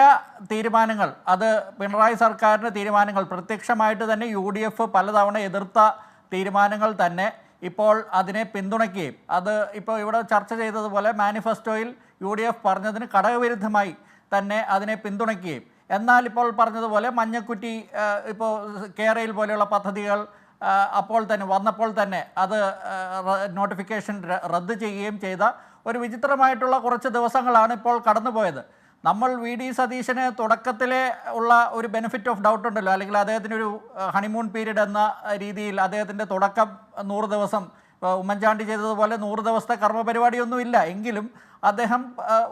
തീരുമാനങ്ങൾ, അത് പിണറായി സർക്കാരിൻ്റെ തീരുമാനങ്ങൾ, പ്രത്യക്ഷമായിട്ട് തന്നെ UDF പലതവണ എതിർത്ത തീരുമാനങ്ങൾ തന്നെ ഇപ്പോൾ അതിനെ പിന്തുണയ്ക്കുകയും അത് ഇപ്പോൾ ഇവിടെ ചർച്ച ചെയ്തതുപോലെ മാനിഫെസ്റ്റോയിൽ UDF പറഞ്ഞതിന് ഘടകവിരുദ്ധമായി തന്നെ അതിനെ പിന്തുണയ്ക്കുകയും, എന്നാൽ ഇപ്പോൾ പറഞ്ഞതുപോലെ മഞ്ഞക്കുറ്റി, ഇപ്പോൾ കേരയിൽ പോലെയുള്ള പദ്ധതികൾ അപ്പോൾ തന്നെ വന്നപ്പോൾ തന്നെ അത് നോട്ടിഫിക്കേഷൻ റദ്ദ് ചെയ്യുകയും ചെയ്ത ഒരു വിചിത്രമായിട്ടുള്ള കുറച്ച് ദിവസങ്ങളാണ് ഇപ്പോൾ കടന്നുപോയത്. നമ്മൾ വി ഡി സതീശന് തുടക്കത്തിലെ ഉള്ള ഒരു ബെനിഫിറ്റ് ഓഫ് ഡൗട്ട് ഉണ്ടല്ലോ, അല്ലെങ്കിൽ അദ്ദേഹത്തിനൊരു ഹണിമൂൺ പീരീഡ് എന്ന രീതിയിൽ അദ്ദേഹത്തിൻ്റെ തുടക്കം 100 ദിവസം, ഉമ്മൻചാണ്ടി ചെയ്തതുപോലെ 100 ദിവസത്തെ കർമ്മപരിപാടിയൊന്നുമില്ല എങ്കിലും അദ്ദേഹം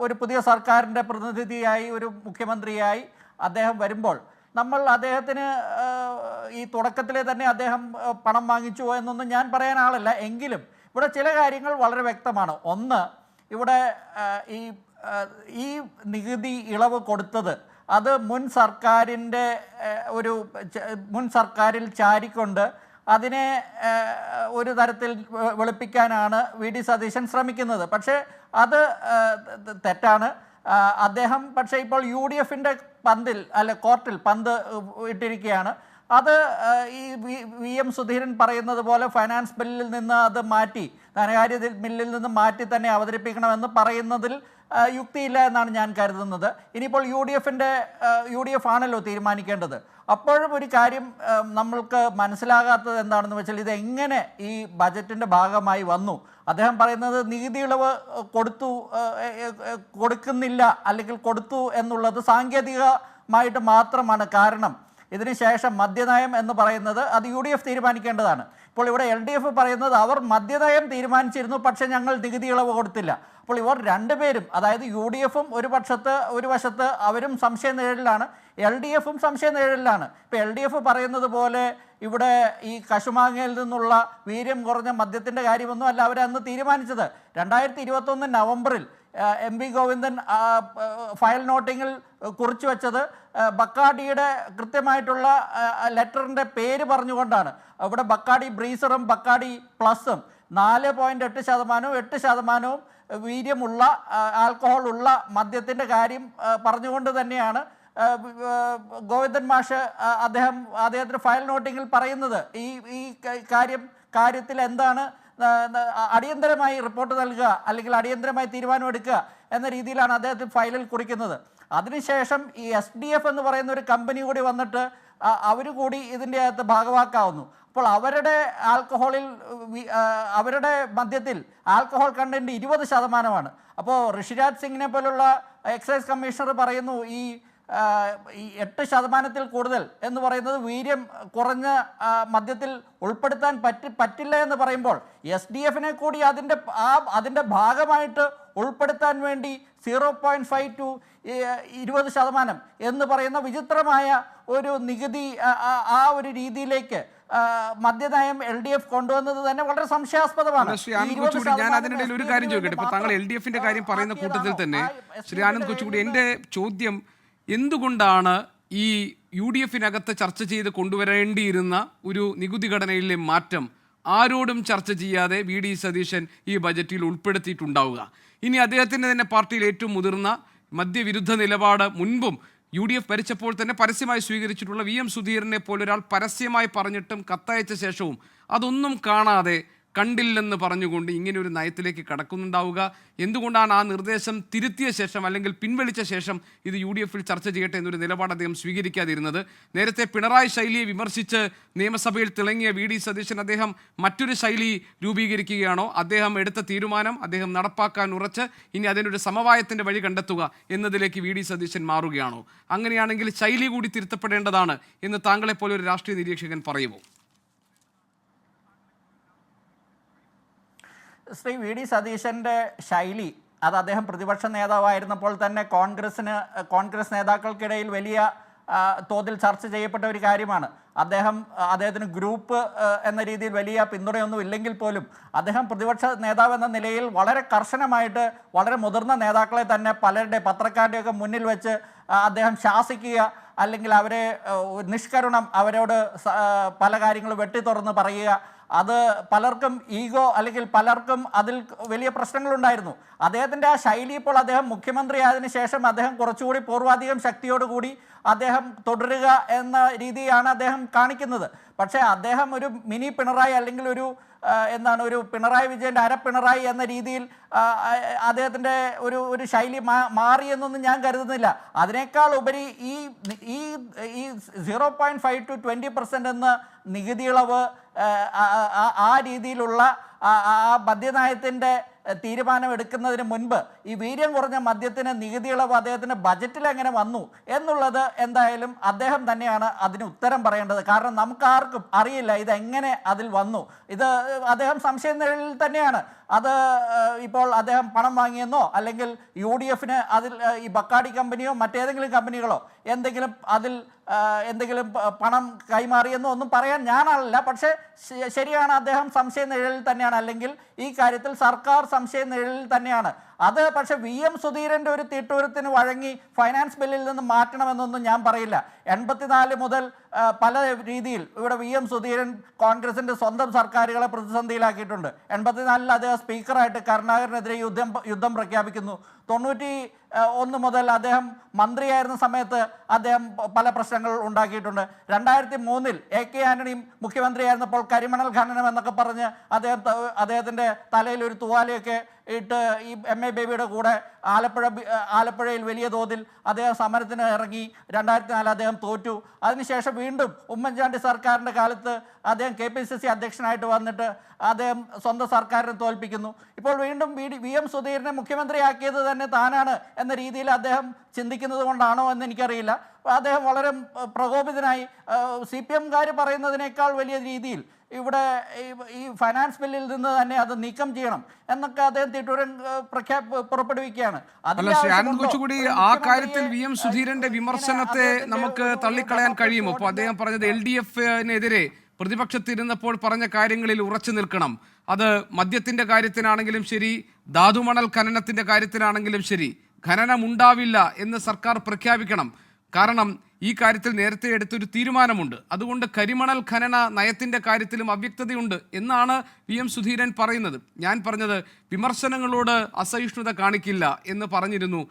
ഒരു പുതിയ സർക്കാരിൻ്റെ പ്രതിനിധിയായി, ഒരു മുഖ്യമന്ത്രിയായി അദ്ദേഹം വരുമ്പോൾ നമ്മൾ അദ്ദേഹത്തിന് ഈ തുടക്കത്തിലെ തന്നെ അദ്ദേഹം പണം വാങ്ങിച്ചു എന്നൊന്നും ഞാൻ പറയാൻ ആളല്ല. എങ്കിലും ഇവിടെ ചില കാര്യങ്ങൾ വളരെ വ്യക്തമാണ്. ഒന്ന്, ഇവിടെ ഈ നികുതി ഇളവ് കൊടുത്തത് അത് മുൻ സർക്കാരിൽ ചാരിക്കൊണ്ട് അതിനെ ഒരു തരത്തിൽ വെളുപ്പിക്കാനാണ് വി ഡി സതീശൻ ശ്രമിക്കുന്നത്. പക്ഷേ അത് തെറ്റാണ്. അദ്ദേഹം പക്ഷേ ഇപ്പോൾ UDFൻ്റെ പന്തിൽ കോർട്ടിൽ പന്ത് ഇട്ടിരിക്കുകയാണ്. അത് ഈ VM സുധീരൻ പറയുന്നത് പോലെ ഫൈനാൻസ് ബില്ലിൽ നിന്ന് അത് മാറ്റി, ധനകാര്യ ബില്ലിൽ നിന്ന് മാറ്റി തന്നെ അവതരിപ്പിക്കണമെന്ന് പറയുന്നതിൽ യുക്തിയില്ല എന്നാണ് ഞാൻ കരുതുന്നത്. ഇനിയിപ്പോൾ UDF ആണല്ലോ തീരുമാനിക്കേണ്ടത്. അപ്പോഴും ഒരു കാര്യം നമ്മൾക്ക് മനസ്സിലാകാത്തത് എന്താണെന്ന് വെച്ചാൽ, ഇതെങ്ങനെ ഈ ബജറ്റിൻ്റെ ഭാഗമായി വന്നു? അദ്ദേഹം പറയുന്നത് നികുതി ഇളവ് കൊടുക്കുന്നില്ല അല്ലെങ്കിൽ കൊടുത്തു എന്നുള്ളത് സാങ്കേതികമായിട്ട് മാത്രമാണ്. കാരണം ഇതിനുശേഷം മദ്യനയം എന്ന് പറയുന്നത് അത് UDF തീരുമാനിക്കേണ്ടതാണ്. ഇപ്പോൾ ഇവിടെ LDF പറയുന്നത് അവർ മദ്യനയം തീരുമാനിച്ചിരുന്നു, പക്ഷേ ഞങ്ങൾ നികുതി ഇളവ് കൊടുത്തില്ല. അപ്പോൾ ഇവർ രണ്ടുപേരും, അതായത് UDFും ഒരു വശത്ത് അവരും സംശയനിഴലിലാണ്, LDFും സംശയനിഴലിലാണ്. ഇപ്പോൾ LDF പറയുന്നത് പോലെ ഇവിടെ ഈ കശുമാങ്ങയിൽ നിന്നുള്ള വീര്യം കുറഞ്ഞ മദ്യത്തിൻ്റെ കാര്യമൊന്നും അല്ല അവരന്ന് തീരുമാനിച്ചത്. 2021 നവംബറിൽ MV ഗോവിന്ദൻ ഫയൽ നോട്ടിങ്ങിൽ കുറിച്ചു വെച്ചത് ബക്കാഡിയുടെ കൃത്യമായിട്ടുള്ള ലെറ്ററിൻ്റെ പേര് പറഞ്ഞുകൊണ്ടാണ്. അവിടെ ബക്കാഡി ബ്രീസറും ബക്കാഡി പ്ലസും 4.8%, 8% വീര്യമുള്ള ആൽക്കഹോൾ ഉള്ള മദ്യത്തിൻ്റെ കാര്യം പറഞ്ഞുകൊണ്ട് തന്നെയാണ് ഗോവിന്ദൻ മാഷ് അദ്ദേഹത്തിൻ്റെ ഫയൽ നോട്ടിങ്ങിൽ പറയുന്നത്. ഈ കാര്യത്തിൽ എന്താണ് അടിയന്തരമായി റിപ്പോർട്ട് നൽകുക അല്ലെങ്കിൽ അടിയന്തരമായി തീരുമാനമെടുക്കുക എന്ന രീതിയിലാണ് അദ്ദേഹത്തിന് ഫയലിൽ കുറിക്കുന്നത്. അതിനുശേഷം ഈ SDF എന്ന് പറയുന്ന ഒരു കമ്പനി കൂടി വന്നിട്ട് അവർ കൂടി ഇതിൻ്റെ അകത്ത് ഭാഗവാക്കാവുന്നു. അപ്പോൾ അവരുടെ മദ്യത്തിൽ ആൽക്കഹോൾ കണ്ടന്റ് 20%. അപ്പോൾ ഋഷിരാജ് സിംഗിനെ പോലുള്ള എക്സൈസ് കമ്മീഷണർ പറയുന്നു ഈ 8% കൂടുതൽ എന്ന് പറയുന്നത് വീര്യം കുറഞ്ഞ മദ്യത്തിൽ ഉൾപ്പെടുത്താൻ പറ്റില്ല എന്ന് പറയുമ്പോൾ SDFനെ കൂടി അതിൻ്റെ ഭാഗമായിട്ട് ഉൾപ്പെടുത്താൻ വേണ്ടി 0.5 to 20% എന്ന് പറയുന്ന വിചിത്രമായ ഒരു നികുതി ആ ഒരു രീതിയിലേക്ക് മദ്യനയം LDF കൊണ്ടുവന്നത് തന്നെ വളരെ സംശയാസ്പദമാണ്. ഞാൻ അതിനിടയിൽ ഒരു കാര്യം ചോദിക്കട്ടെ. ഇപ്പോൾ താങ്കൾ LDFന്റെ കാര്യം പറയുന്ന കൂട്ടത്തിൽ തന്നെ ശ്രീ ആനന്ദ് കൊച്ചുകൂടി, എൻ്റെ ചോദ്യം, എന്തുകൊണ്ടാണ് ഈ UDFനകത്ത് ചർച്ച ചെയ്ത് കൊണ്ടുവരേണ്ടിയിരുന്ന ഒരു നികുതി ഘടനയിലെ മാറ്റം ആരോടും ചർച്ച ചെയ്യാതെ വി ഡി സതീശൻ ഈ ബജറ്റിൽ ഉൾപ്പെടുത്തിയിട്ടുണ്ടാവുക? ഇനി അദ്ദേഹത്തിൻ്റെ തന്നെ പാർട്ടിയിൽ ഏറ്റവും മുതിർന്ന മദ്യവിരുദ്ധ നിലപാട് മുൻപും UDF ഭരിച്ചപ്പോൾ തന്നെ പരസ്യമായി സ്വീകരിച്ചിട്ടുള്ള VM സുധീരനെ പോലൊരാൾ പരസ്യമായി പറഞ്ഞിട്ടും കത്തയച്ച ശേഷവും അതൊന്നും കാണാതെ കണ്ടില്ലെന്ന് പറഞ്ഞുകൊണ്ട് ഇങ്ങനെ ഒരു നയത്തിലേക്ക് കടക്കുന്നുണ്ടാവുക? എന്തുകൊണ്ടാണ് ആ നിർദ്ദേശം തിരുത്തിയ ശേഷം അല്ലെങ്കിൽ പിൻവലിച്ച ശേഷം ഇത് UDF-ൽ ചർച്ച ചെയ്യട്ടെ എന്നൊരു നിലപാട് അദ്ദേഹം സ്വീകരിക്കാതിരുന്നത്? നേരത്തെ പിണറായി ശൈലിയെ വിമർശിച്ച് നിയമസഭയിൽ തിളങ്ങിയ VD സതീശൻ അദ്ദേഹം മറ്റൊരു ശൈലി രൂപീകരിക്കുകയാണോ? അദ്ദേഹം എടുത്ത തീരുമാനം അദ്ദേഹം നടപ്പാക്കാൻ ഉറച്ച് ഇനി അതിനൊരു സമവായത്തിൻ്റെ വഴി കണ്ടെത്തുക എന്നതിലേക്ക് VD സതീശൻ മാറുകയാണോ? അങ്ങനെയാണെങ്കിൽ ശൈലി കൂടി തിരുത്തപ്പെടേണ്ടതാണ് എന്ന് താങ്കളെപ്പോലെ ഒരു രാഷ്ട്രീയ നിരീക്ഷകൻ പറയുമോ? ശ്രീ VD സതീശൻ്റെ ശൈലി അത് അദ്ദേഹം പ്രതിപക്ഷ നേതാവായിരുന്നപ്പോൾ തന്നെ കോൺഗ്രസ് നേതാക്കൾക്കിടയിൽ വലിയ തോതിൽ ചർച്ച ചെയ്യപ്പെട്ട ഒരു കാര്യമാണ്. അദ്ദേഹത്തിന് ഗ്രൂപ്പ് എന്ന രീതിയിൽ വലിയ പിന്തുണയൊന്നും ഇല്ലെങ്കിൽ പോലും അദ്ദേഹം പ്രതിപക്ഷ നേതാവ് എന്ന നിലയിൽ വളരെ കർശനമായിട്ട് വളരെ മുതിർന്ന നേതാക്കളെ തന്നെ പലരുടെ പത്രക്കാരുടെയൊക്കെ മുന്നിൽ വെച്ച് അദ്ദേഹം ശാസിക്കുക, അല്ലെങ്കിൽ അവരെ നിഷ്കരുണം അവരോട് പല കാര്യങ്ങളും വെട്ടിത്തുറന്ന് പറയുക. അത് പലർക്കും ഈഗോ അല്ലെങ്കിൽ പലർക്കും അതിൽ വലിയ പ്രശ്നങ്ങളുണ്ടായിരുന്നു. അദ്ദേഹത്തിൻ്റെ ആ ശൈലി ഇപ്പോൾ അദ്ദേഹം മുഖ്യമന്ത്രി ആയതിനു ശേഷം അദ്ദേഹം കുറച്ചുകൂടി പൂർവാധികം ശക്തിയോടുകൂടി അദ്ദേഹം തുടരുക എന്ന രീതിയാണ് അദ്ദേഹം കാണിക്കുന്നത്. പക്ഷേ അദ്ദേഹം ഒരു മിനി പിണറായി അല്ലെങ്കിൽ ഒരു പിണറായി വിജയൻ്റെ അരപ്പിണറായി എന്ന രീതിയിൽ അദ്ദേഹത്തിൻ്റെ ഒരു ശൈലി മാറിയെന്നൊന്നും ഞാൻ കരുതുന്നില്ല. അതിനേക്കാൾ ഉപരി ഈ 0.5 to 20% എന്ന നികുതി ഇളവ് ആ രീതിയിലുള്ള ആ മദ്യനയത്തിൻ്റെ തീരുമാനം എടുക്കുന്നതിന് മുൻപ് ഈ വീര്യം കുറഞ്ഞ മദ്യത്തിന് നികുതി ഇളവ് അദ്ദേഹത്തിൻ്റെ ബജറ്റിൽ എങ്ങനെ വന്നു എന്നുള്ളത് എന്തായാലും അദ്ദേഹം തന്നെയാണ് അതിന് ഉത്തരം പറയേണ്ടത്. കാരണം നമുക്കാർക്കും അറിയില്ല ഇതെങ്ങനെ അതിൽ വന്നു. ഇത് അദ്ദേഹം സംശയനിഴലിൽ തന്നെയാണ്. അത് ഇപ്പോൾ അദ്ദേഹം പണം വാങ്ങിയെന്നോ അല്ലെങ്കിൽ UDF-ന് അതിൽ ഈ ബക്കാടി കമ്പനിയോ മറ്റേതെങ്കിലും കമ്പനികളോ എന്തെങ്കിലും പണം കൈമാറിയെന്നോ ഒന്നും പറയാൻ ഞാനല്ല. പക്ഷേ ശരിയാണ്, അദ്ദേഹം സംശയനിഴലിൽ തന്നെയാണ്, അല്ലെങ്കിൽ ഈ കാര്യത്തിൽ സർക്കാർ സംശയനിഴലിൽ തന്നെയാണ്. അത് പക്ഷേ VM സുധീരൻ്റെ ഒരു തീട്ടൂരത്തിന് വഴങ്ങി ഫൈനാൻസ് ബില്ലിൽ നിന്ന് മാറ്റണമെന്നൊന്നും ഞാൻ പറയില്ല. 84 മുതൽ പല രീതിയിൽ ഇവിടെ VM സുധീരൻ കോൺഗ്രസിൻ്റെ സ്വന്തം സർക്കാരുകളെ പ്രതിസന്ധിയിലാക്കിയിട്ടുണ്ട്. 84-ൽ അദ്ദേഹം സ്പീക്കറായിട്ട് കരുണാകരനെതിരെ യുദ്ധം പ്രഖ്യാപിക്കുന്നു. 91 മുതൽ അദ്ദേഹം മന്ത്രിയായിരുന്ന സമയത്ത് അദ്ദേഹം പല പ്രശ്നങ്ങൾ ഉണ്ടാക്കിയിട്ടുണ്ട്. 2003-ൽ AK ആന്റണിയും മുഖ്യമന്ത്രിയായിരുന്നപ്പോൾ കരിമണൽ ഖനനം എന്നൊക്കെ പറഞ്ഞ് അദ്ദേഹത്തിൻ്റെ തലയിൽ ഒരു തുവാലയൊക്കെ ഇട്ട് ഈ MA ബേബിയുടെ കൂടെ ആലപ്പുഴയിൽ വലിയ തോതിൽ അദ്ദേഹം സമരത്തിന് ഇറങ്ങി. 2004 അദ്ദേഹം തോറ്റു. അതിനുശേഷം വീണ്ടും ഉമ്മൻചാണ്ടി സർക്കാരിൻ്റെ കാലത്ത് അദ്ദേഹം KPCC അധ്യക്ഷനായിട്ട് വന്നിട്ട് അദ്ദേഹം സ്വന്തം സർക്കാരിനെ തോൽപ്പിക്കുന്നു. ഇപ്പോൾ വീണ്ടും VM സുധീരനെ മുഖ്യമന്ത്രിയാക്കിയത് തന്നെ താനാണ് എന്ന രീതിയിൽ അദ്ദേഹം ചിന്തിക്കുന്നത് കൊണ്ടാണോ എന്ന് എനിക്കറിയില്ല. അദ്ദേഹം വളരെ പ്രകോപിതനായി CPM-കാർ പറയുന്നതിനേക്കാൾ വലിയ രീതിയിൽ ഇവിടെ ഈ ഫൈനാൻസ് ബില്ലിൽ നിന്ന് തന്നെ അത് നീക്കം ചെയ്യണം എന്നൊക്കെ അദ്ദേഹം തിട്ടൂരൻ പുറപ്പെടുവിക്കുകയാണ്. കൂടി ആ കാര്യത്തിൽ VM സുധീരന്റെ വിമർശനത്തെ നമുക്ക് തള്ളിക്കളയാൻ കഴിയുമോ? അപ്പോൾ അദ്ദേഹം പറഞ്ഞത് LDF-നെതിരെ പ്രതിപക്ഷത്തിരുന്നപ്പോൾ പറഞ്ഞ കാര്യങ്ങളിൽ ഉറച്ചു നിൽക്കണം. അത് മദ്യത്തിന്റെ കാര്യത്തിനാണെങ്കിലും ശരി, ധാതുമണൽ ഖനനത്തിന്റെ കാര്യത്തിലാണെങ്കിലും ശരി, ഖനനം ഉണ്ടാവില്ല എന്ന് സർക്കാർ പ്രഖ്യാപിക്കണം. കാരണം ഈ കാര്യത്തിൽ നേരത്തെ എടുത്തൊരു തീരുമാനമുണ്ട്. അതുകൊണ്ട് കരിമണൽ ഖനന നയത്തിൻ്റെ കാര്യത്തിലും അവ്യക്തതയുണ്ട് എന്നാണ് VM സുധീരൻ പറയുന്നത്. ഞാൻ പറഞ്ഞത് വിമർശനങ്ങളോട് അസഹിഷ്ണുത കാണിക്കില്ല എന്ന് പറഞ്ഞിരുന്നു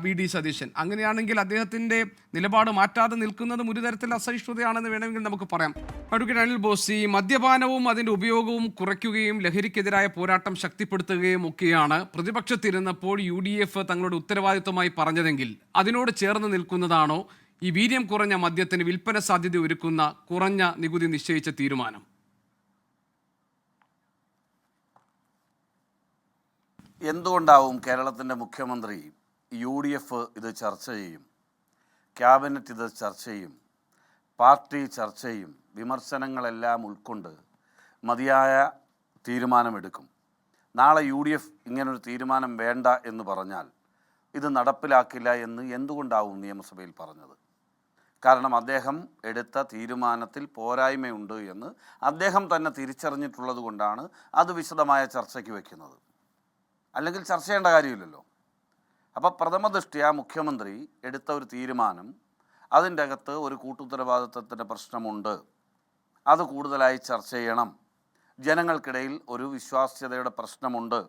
VD സതീശൻ. അങ്ങനെയാണെങ്കിൽ അദ്ദേഹത്തിൻ്റെ നിലപാട് മാറ്റാതെ നിൽക്കുന്നതും ഒരു തരത്തിൽ അസഹിഷ്ണുതയാണെന്ന് വേണമെങ്കിൽ നമുക്ക് പറയാം. അഡ്വക്കേറ്റ് അനിൽ ബോസ്, ഈ മദ്യപാനവും അതിൻ്റെ ഉപയോഗവും കുറയ്ക്കുകയും ലഹരിക്കെതിരായ പോരാട്ടം ശക്തിപ്പെടുത്തുകയും ഒക്കെയാണ് പ്രതിപക്ഷത്തിരുന്നപ്പോൾ UDF തങ്ങളുടെ ഉത്തരവാദിത്വമായി പറഞ്ഞതെങ്കിൽ അതിനോട് ചേർന്ന് നിൽക്കുന്നതാണോ ഈ വീര്യം കുറഞ്ഞ മദ്യത്തിന് വിൽപ്പന സാധ്യത ഒരുക്കുന്ന കുറഞ്ഞ നികുതി നിശ്ചയിച്ച തീരുമാനം? എന്തുകൊണ്ടാവും കേരളത്തിൻ്റെ മുഖ്യമന്ത്രി UDF ഇത് ചർച്ച ചെയ്യും, ക്യാബിനറ്റ് ഇത് ചർച്ച ചെയ്യും, പാർട്ടി ചർച്ച ചെയ്യും, വിമർശനങ്ങളെല്ലാം ഉൾക്കൊണ്ട് മതിയായ തീരുമാനമെടുക്കും. നാളെ UDF ഇങ്ങനൊരു തീരുമാനം വേണ്ട എന്ന് പറഞ്ഞാൽ ഇത് നടപ്പിലാക്കില്ല എന്ന് എന്തുകൊണ്ടാവും നിയമസഭയിൽ പറഞ്ഞത്? കാരണം അദ്ദേഹം എടുത്ത തീരുമാനത്തിൽ പോരായ്മയുണ്ട് എന്ന് അദ്ദേഹം തന്നെ തിരിച്ചറിഞ്ഞിട്ടുള്ളത് കൊണ്ടാണ് അത് വിശദമായ ചർച്ചയ്ക്ക് വയ്ക്കുന്നത്. അല്ലെങ്കിൽ ചർച്ച ചെയ്യേണ്ട കാര്യമില്ലല്ലോ. അപ്പോൾ പ്രഥമ ദൃഷ്ട്യാ മുഖ്യമന്ത്രി എടുത്ത ഒരു തീരുമാനം, അതിൻ്റെ അകത്ത് ഒരു കൂട്ടുത്തരവാദിത്വത്തിൻ്റെ പ്രശ്നമുണ്ട്, അത് കൂടുതലായി ചർച്ച ചെയ്യണം, ജനങ്ങൾക്കിടയിൽ ഒരു വിശ്വാസ്യതയുടെ പ്രശ്നമുണ്ട്,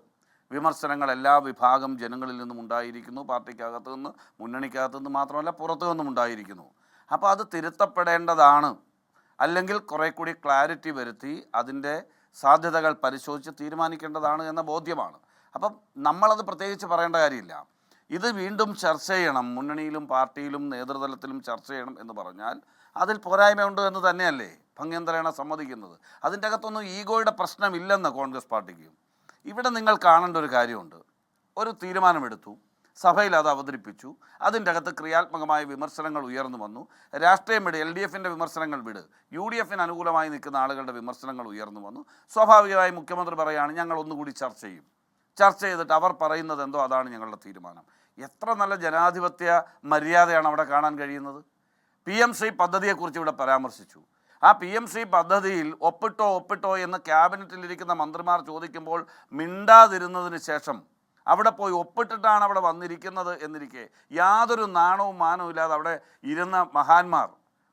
വിമർശനങ്ങൾ എല്ലാ വിഭാഗം ജനങ്ങളിൽ നിന്നും ഉണ്ടായിരിക്കുന്നു, പാർട്ടിക്കകത്തു നിന്ന്, മുന്നണിക്കകത്തു നിന്ന് മാത്രമല്ല പുറത്തു നിന്നും ഉണ്ടായിരിക്കുന്നു. അപ്പോൾ അത് തിരുത്തപ്പെടേണ്ടതാണ്. അല്ലെങ്കിൽ കുറേ കൂടി ക്ലാരിറ്റി വരുത്തി അതിൻ്റെ സാധ്യതകൾ പരിശോധിച്ച് തീരുമാനിക്കേണ്ടതാണ് എന്ന ബോധ്യമാണ്. അപ്പം നമ്മളത് പ്രത്യേകിച്ച് പറയേണ്ട കാര്യമില്ല. ഇത് വീണ്ടും ചർച്ച ചെയ്യണം, മുന്നണിയിലും പാർട്ടിയിലും നേതൃതലത്തിലും ചർച്ച ചെയ്യണം എന്ന് പറഞ്ഞാൽ അതിൽ പോരായ്മയുണ്ട് എന്ന് തന്നെയല്ലേ ഭംഗ്യന്തരേണ സമ്മതിക്കുന്നത്. അതിൻ്റെ അകത്തൊന്നും ഈഗോയുടെ പ്രശ്നമില്ലെന്ന് കോൺഗ്രസ് പാർട്ടിക്ക്. ഇവിടെ നിങ്ങൾ കാണേണ്ട ഒരു കാര്യമുണ്ട്. ഒരു തീരുമാനമെടുത്തു, സഭയിൽ അത് അവതരിപ്പിച്ചു, അതിൻ്റെ അകത്ത് ക്രിയാത്മകമായ വിമർശനങ്ങൾ ഉയർന്നു വന്നു. രാഷ്ട്രീയം വിട്, LDFിൻ്റെ വിമർശനങ്ങൾ വിട്, UDFിന് അനുകൂലമായി നിൽക്കുന്ന ആളുകളുടെ വിമർശനങ്ങൾ ഉയർന്നു വന്നു. സ്വാഭാവികമായി മുഖ്യമന്ത്രി പറയുകയാണ് ഞങ്ങൾ ഒന്നുകൂടി ചർച്ച ചെയ്യും. ചർച്ച ചെയ്തിട്ട് അവർ പറയുന്നത് എന്തോ അതാണ് ഞങ്ങളുടെ തീരുമാനം. എത്ര നല്ല ജനാധിപത്യ മര്യാദയാണ് അവിടെ കാണാൻ കഴിയുന്നത്. PMC പദ്ധതിയെക്കുറിച്ച് ഇവിടെ പരാമർശിച്ചു. ആ PMC പദ്ധതിയിൽ ഒപ്പിട്ടോ എന്ന് ക്യാബിനറ്റിലിരിക്കുന്ന മന്ത്രിമാർ ചോദിക്കുമ്പോൾ മിണ്ടാതിരുന്നതിന് ശേഷം അവിടെ പോയി ഒപ്പിട്ടിട്ടാണ് അവിടെ വന്നിരിക്കുന്നത് എന്നിരിക്കെ യാതൊരു നാണവും മാനവും ഇല്ലാതെ അവിടെ ഇരുന്ന മഹാന്മാർ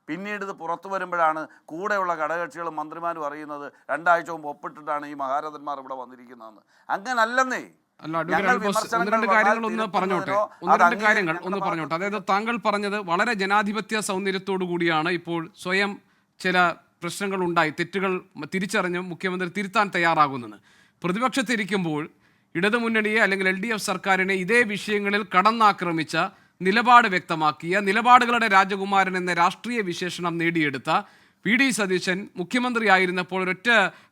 പിന്നീട് ഇത് പുറത്തു വരുമ്പോഴാണ് കൂടെയുള്ള ഘടകകക്ഷികളും മന്ത്രിമാരും അറിയുന്നത് 2 ആഴ്ച മുമ്പ് ഒപ്പിട്ടിട്ടാണ് ഈ മഹാരഥന്മാർ ഇവിടെ വന്നിരിക്കുന്നതെന്ന്. അങ്ങനല്ലെന്നേ. ഒന്ന് രണ്ട് കാര്യങ്ങൾ ഒന്ന് പറഞ്ഞോട്ടെ. അതായത് താങ്കൾ പറഞ്ഞത് വളരെ ജനാധിപത്യ സൗന്ദര്യത്തോടു കൂടിയാണ് ഇപ്പോൾ സ്വയം ചില പ്രശ്നങ്ങൾ ഉണ്ടായി, തെറ്റുകൾ തിരിച്ചറിഞ്ഞ് മുഖ്യമന്ത്രി തിരുത്താൻ തയ്യാറാകുന്നത്. പ്രതിപക്ഷത്തിരിക്കുമ്പോൾ ഇടതുമുന്നണിയെ അല്ലെങ്കിൽ LDF സർക്കാരിനെ ഇതേ വിഷയങ്ങളിൽ കടന്നാക്രമിച്ച, നിലപാട് വ്യക്തമാക്കിയ, നിലപാടുകളുടെ രാജകുമാരൻ എന്ന രാഷ്ട്രീയ വിശേഷണം നേടിയെടുത്ത PD സതീശൻ മുഖ്യമന്ത്രിയായിരുന്നപ്പോൾ ഒരൊറ്റ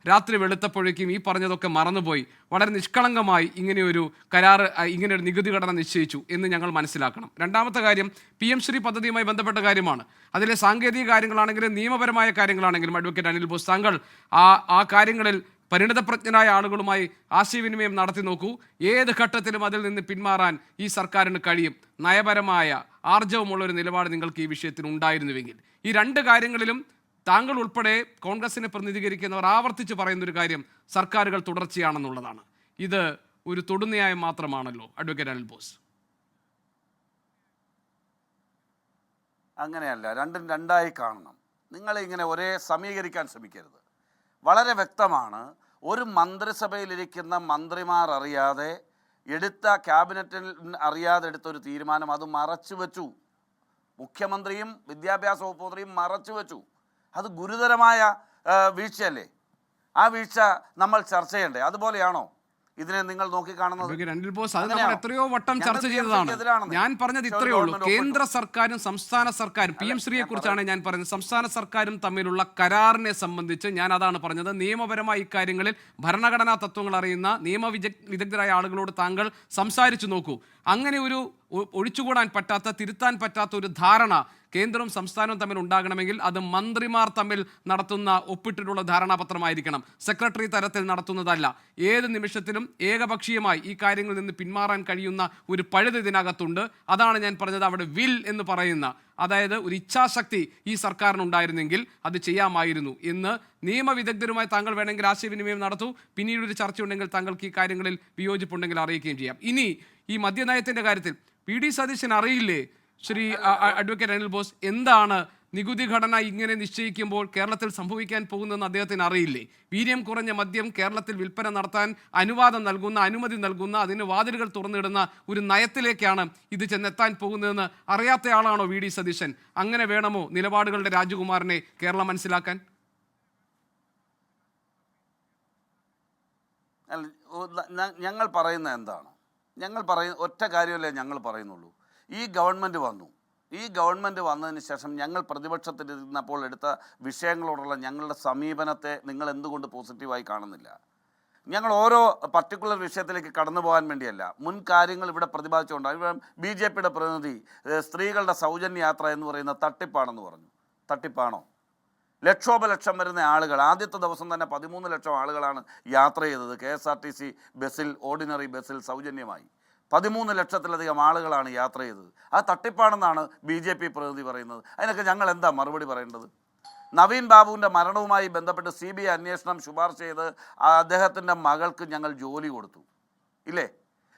രാത്രി വെളുത്തപ്പോഴേക്കും ഈ പറഞ്ഞതൊക്കെ മറന്നുപോയി വളരെ നിഷ്കളങ്കമായി ഇങ്ങനെയൊരു കരാർ, ഇങ്ങനെയൊരു നികുതി ഘടന നിശ്ചയിച്ചു എന്ന് ഞങ്ങൾ മനസ്സിലാക്കണം. രണ്ടാമത്തെ കാര്യം PM ശ്രീ പദ്ധതിയുമായി ബന്ധപ്പെട്ട കാര്യമാണ്. അതിലെ സാങ്കേതിക കാര്യങ്ങളാണെങ്കിലും നിയമപരമായ കാര്യങ്ങളാണെങ്കിലും അഡ്വക്കേറ്റ് അനിൽ ബോസ് താങ്കൾ ആ കാര്യങ്ങളിൽ പരിണിതപ്രജ്ഞനായ ആളുകളുമായി ആശയവിനിമയം നടത്തി നോക്കൂ. ഏത് ഘട്ടത്തിലും അതിൽ നിന്ന് പിന്മാറാൻ ഈ സർക്കാരിന് കഴിയും. നയപരമായ ആർജവമുള്ളൊരു നിലപാട് നിങ്ങൾക്ക് ഈ വിഷയത്തിൽ ഉണ്ടായിരുന്നുവെങ്കിൽ. ഈ രണ്ട് കാര്യങ്ങളിലും താങ്കൾ ഉൾപ്പെടെ കോൺഗ്രസിനെ പ്രതിനിധീകരിക്കുന്നവർ ആവർത്തിച്ച് പറയുന്നൊരു കാര്യം സർക്കാരുകൾ തുടർച്ചയാണെന്നുള്ളതാണ്. ഇത് ഒരു തൊടുന്യായം മാത്രമാണല്ലോ അഡ്വക്കേറ്റ് അനിൽ ബോസ്. അങ്ങനെയല്ല, രണ്ടും രണ്ടായി കാണണം. നിങ്ങളിങ്ങനെ ഒരേ സമീകരിക്കാൻ ശ്രമിക്കരുത്. വളരെ വ്യക്തമാണ്. ഒരു മന്ത്രിസഭയിലിരിക്കുന്ന മന്ത്രിമാർ അറിയാതെ ക്യാബിനറ്റിൽ അറിയാതെ എടുത്തൊരു തീരുമാനം അത് മറച്ചു വെച്ചു. മുഖ്യമന്ത്രിയും വിദ്യാഭ്യാസ വകുപ്പ് മന്ത്രിയും മറച്ചു വെച്ചു. അത് ഗുരുതരമായ വീഴ്ചയല്ലേ? ആ വീഴ്ച നമ്മൾ ചർച്ച ചെയ്യണ്ടേ? അതുപോലെയാണോ ഇതിനെ നിങ്ങൾ നോക്കിക്കാണുന്നത്? അനിൽ ബോസ്, അത് നമ്മൾ എത്രയോ വട്ടം ചർച്ച ചെയ്തതാണ്. ഞാൻ പറഞ്ഞത് ഇത്രയേ ഉള്ളൂ. കേന്ദ്ര സർക്കാരും സംസ്ഥാന സർക്കാരും, PM ശ്രീയെ കുറിച്ചാണ് ഞാൻ പറഞ്ഞത്, സംസ്ഥാന സർക്കാരും തമ്മിലുള്ള കരാറിനെ സംബന്ധിച്ച് ഞാൻ അതാണ് പറഞ്ഞത്. നിയമപരമായ ഇക്കാര്യങ്ങളിൽ ഭരണഘടനാ തത്വങ്ങൾ അറിയുന്ന വിദഗ്ധരായ ആളുകളോട് താങ്കൾ സംസാരിച്ചു നോക്കൂ. അങ്ങനെ ഒരു ഒഴിച്ചുകൂടാൻ പറ്റാത്ത, തിരുത്താൻ പറ്റാത്ത ഒരു ധാരണ കേന്ദ്രവും സംസ്ഥാനവും തമ്മിൽ ഉണ്ടാകണമെങ്കിൽ അത് മന്ത്രിമാർ തമ്മിൽ നടത്തുന്ന ഒപ്പിട്ടിട്ടുള്ള ധാരണാപത്രമായിരിക്കണം, സെക്രട്ടറി തലത്തിൽ നടത്തുന്നതല്ല. ഏത് നിമിഷത്തിലും ഏകപക്ഷീയമായി ഈ കാര്യങ്ങളിൽ നിന്ന് പിന്മാറാൻ കഴിയുന്ന ഒരു പഴുത് ഇതിനകത്തുണ്ട്. അതാണ് ഞാൻ പറഞ്ഞത്. അവിടെ വിൽ എന്ന് പറയുന്ന, അതായത് ഒരു ഇച്ഛാശക്തി ഈ സർക്കാരിനുണ്ടായിരുന്നെങ്കിൽ അത് ചെയ്യാമായിരുന്നു എന്ന് നിയമവിദഗ്ധരുമായി താങ്കൾ വേണമെങ്കിൽ ആശയവിനിമയം നടത്തൂ. പിന്നീട് ഒരു ചർച്ചയുണ്ടെങ്കിൽ താങ്കൾക്ക് ഈ കാര്യങ്ങളിൽ വിയോജിപ്പുണ്ടെങ്കിൽ അറിയിക്കുകയും ചെയ്യാം. ഇനി ഈ മദ്യനയത്തിൻ്റെ കാര്യത്തിൽ PD സതീശൻ അറിയില്ലേ ശ്രീ അഡ്വക്കേറ്റ് അനിൽ ബോസ്, എന്താണ് നികുതി ഘടന ഇങ്ങനെ നിശ്ചയിക്കുമ്പോൾ കേരളത്തിൽ സംഭവിക്കാൻ പോകുന്നതെന്ന് അദ്ദേഹത്തിന് അറിയില്ലേ? വീര്യം കുറഞ്ഞ മദ്യം കേരളത്തിൽ വിൽപ്പന നടത്താൻ അനുമതി നൽകുന്ന അതിന് വാതിലുകൾ തുറന്നിടുന്ന ഒരു നയത്തിലേക്കാണ് ഇത് ചെന്നെത്താൻ പോകുന്നതെന്ന് അറിയാത്ത ആളാണോ VD സതീശൻ? അങ്ങനെ വേണമോ നിലപാടുകളുടെ രാജകുമാരനെ കേരളം മനസ്സിലാക്കാൻ? ഞങ്ങൾ പറയുന്നത് എന്താണ്? ഒറ്റ കാര്യമല്ലേ ഞങ്ങൾ പറയുന്നുള്ളൂ. ഈ ഗവൺമെൻറ് വന്നതിന് ശേഷം ഞങ്ങൾ പ്രതിപക്ഷത്തിലിരുന്നപ്പോൾ എടുത്ത വിഷയങ്ങളോടുള്ള ഞങ്ങളുടെ സമീപനത്തെ നിങ്ങൾ എന്തുകൊണ്ട് പോസിറ്റീവായി കാണുന്നില്ല? ഞങ്ങൾ ഓരോ പർട്ടിക്കുലർ വിഷയത്തിലേക്ക് കടന്നു പോകാൻ വേണ്ടിയല്ല, മുൻ കാര്യങ്ങൾ ഇവിടെ പ്രതിപാദിച്ചുകൊണ്ടാണ്. ഇവിടെ BJPയുടെ പ്രതിനിധി സ്ത്രീകളുടെ സൗജന്യ യാത്ര എന്ന് പറയുന്ന തട്ടിപ്പാണെന്ന് പറഞ്ഞു. തട്ടിപ്പാണോ? ലക്ഷോപലക്ഷം വരുന്ന ആളുകൾ, ആദ്യത്തെ ദിവസം തന്നെ 13 ലക്ഷം ആളുകളാണ് യാത്ര ചെയ്തത് KSRTC ബസ്സിൽ, ഓർഡിനറി ബസ്സിൽ സൗജന്യമായി. 13 ലക്ഷത്തിലധികം ആളുകളാണ് യാത്ര ചെയ്തത്. അത് തട്ടിപ്പാണെന്നാണ് BJP പ്രതിനിധി പറയുന്നത്. അതിനൊക്കെ ഞങ്ങൾ എന്താ മറുപടി പറയേണ്ടത്? നവീൻ ബാബുവിൻ്റെ മരണവുമായി ബന്ധപ്പെട്ട് CBI അന്വേഷണം ശുപാർശ ചെയ്ത് അദ്ദേഹത്തിൻ്റെ മകൾക്ക് ഞങ്ങൾ ജോലി കൊടുത്തു, ഇല്ലേ?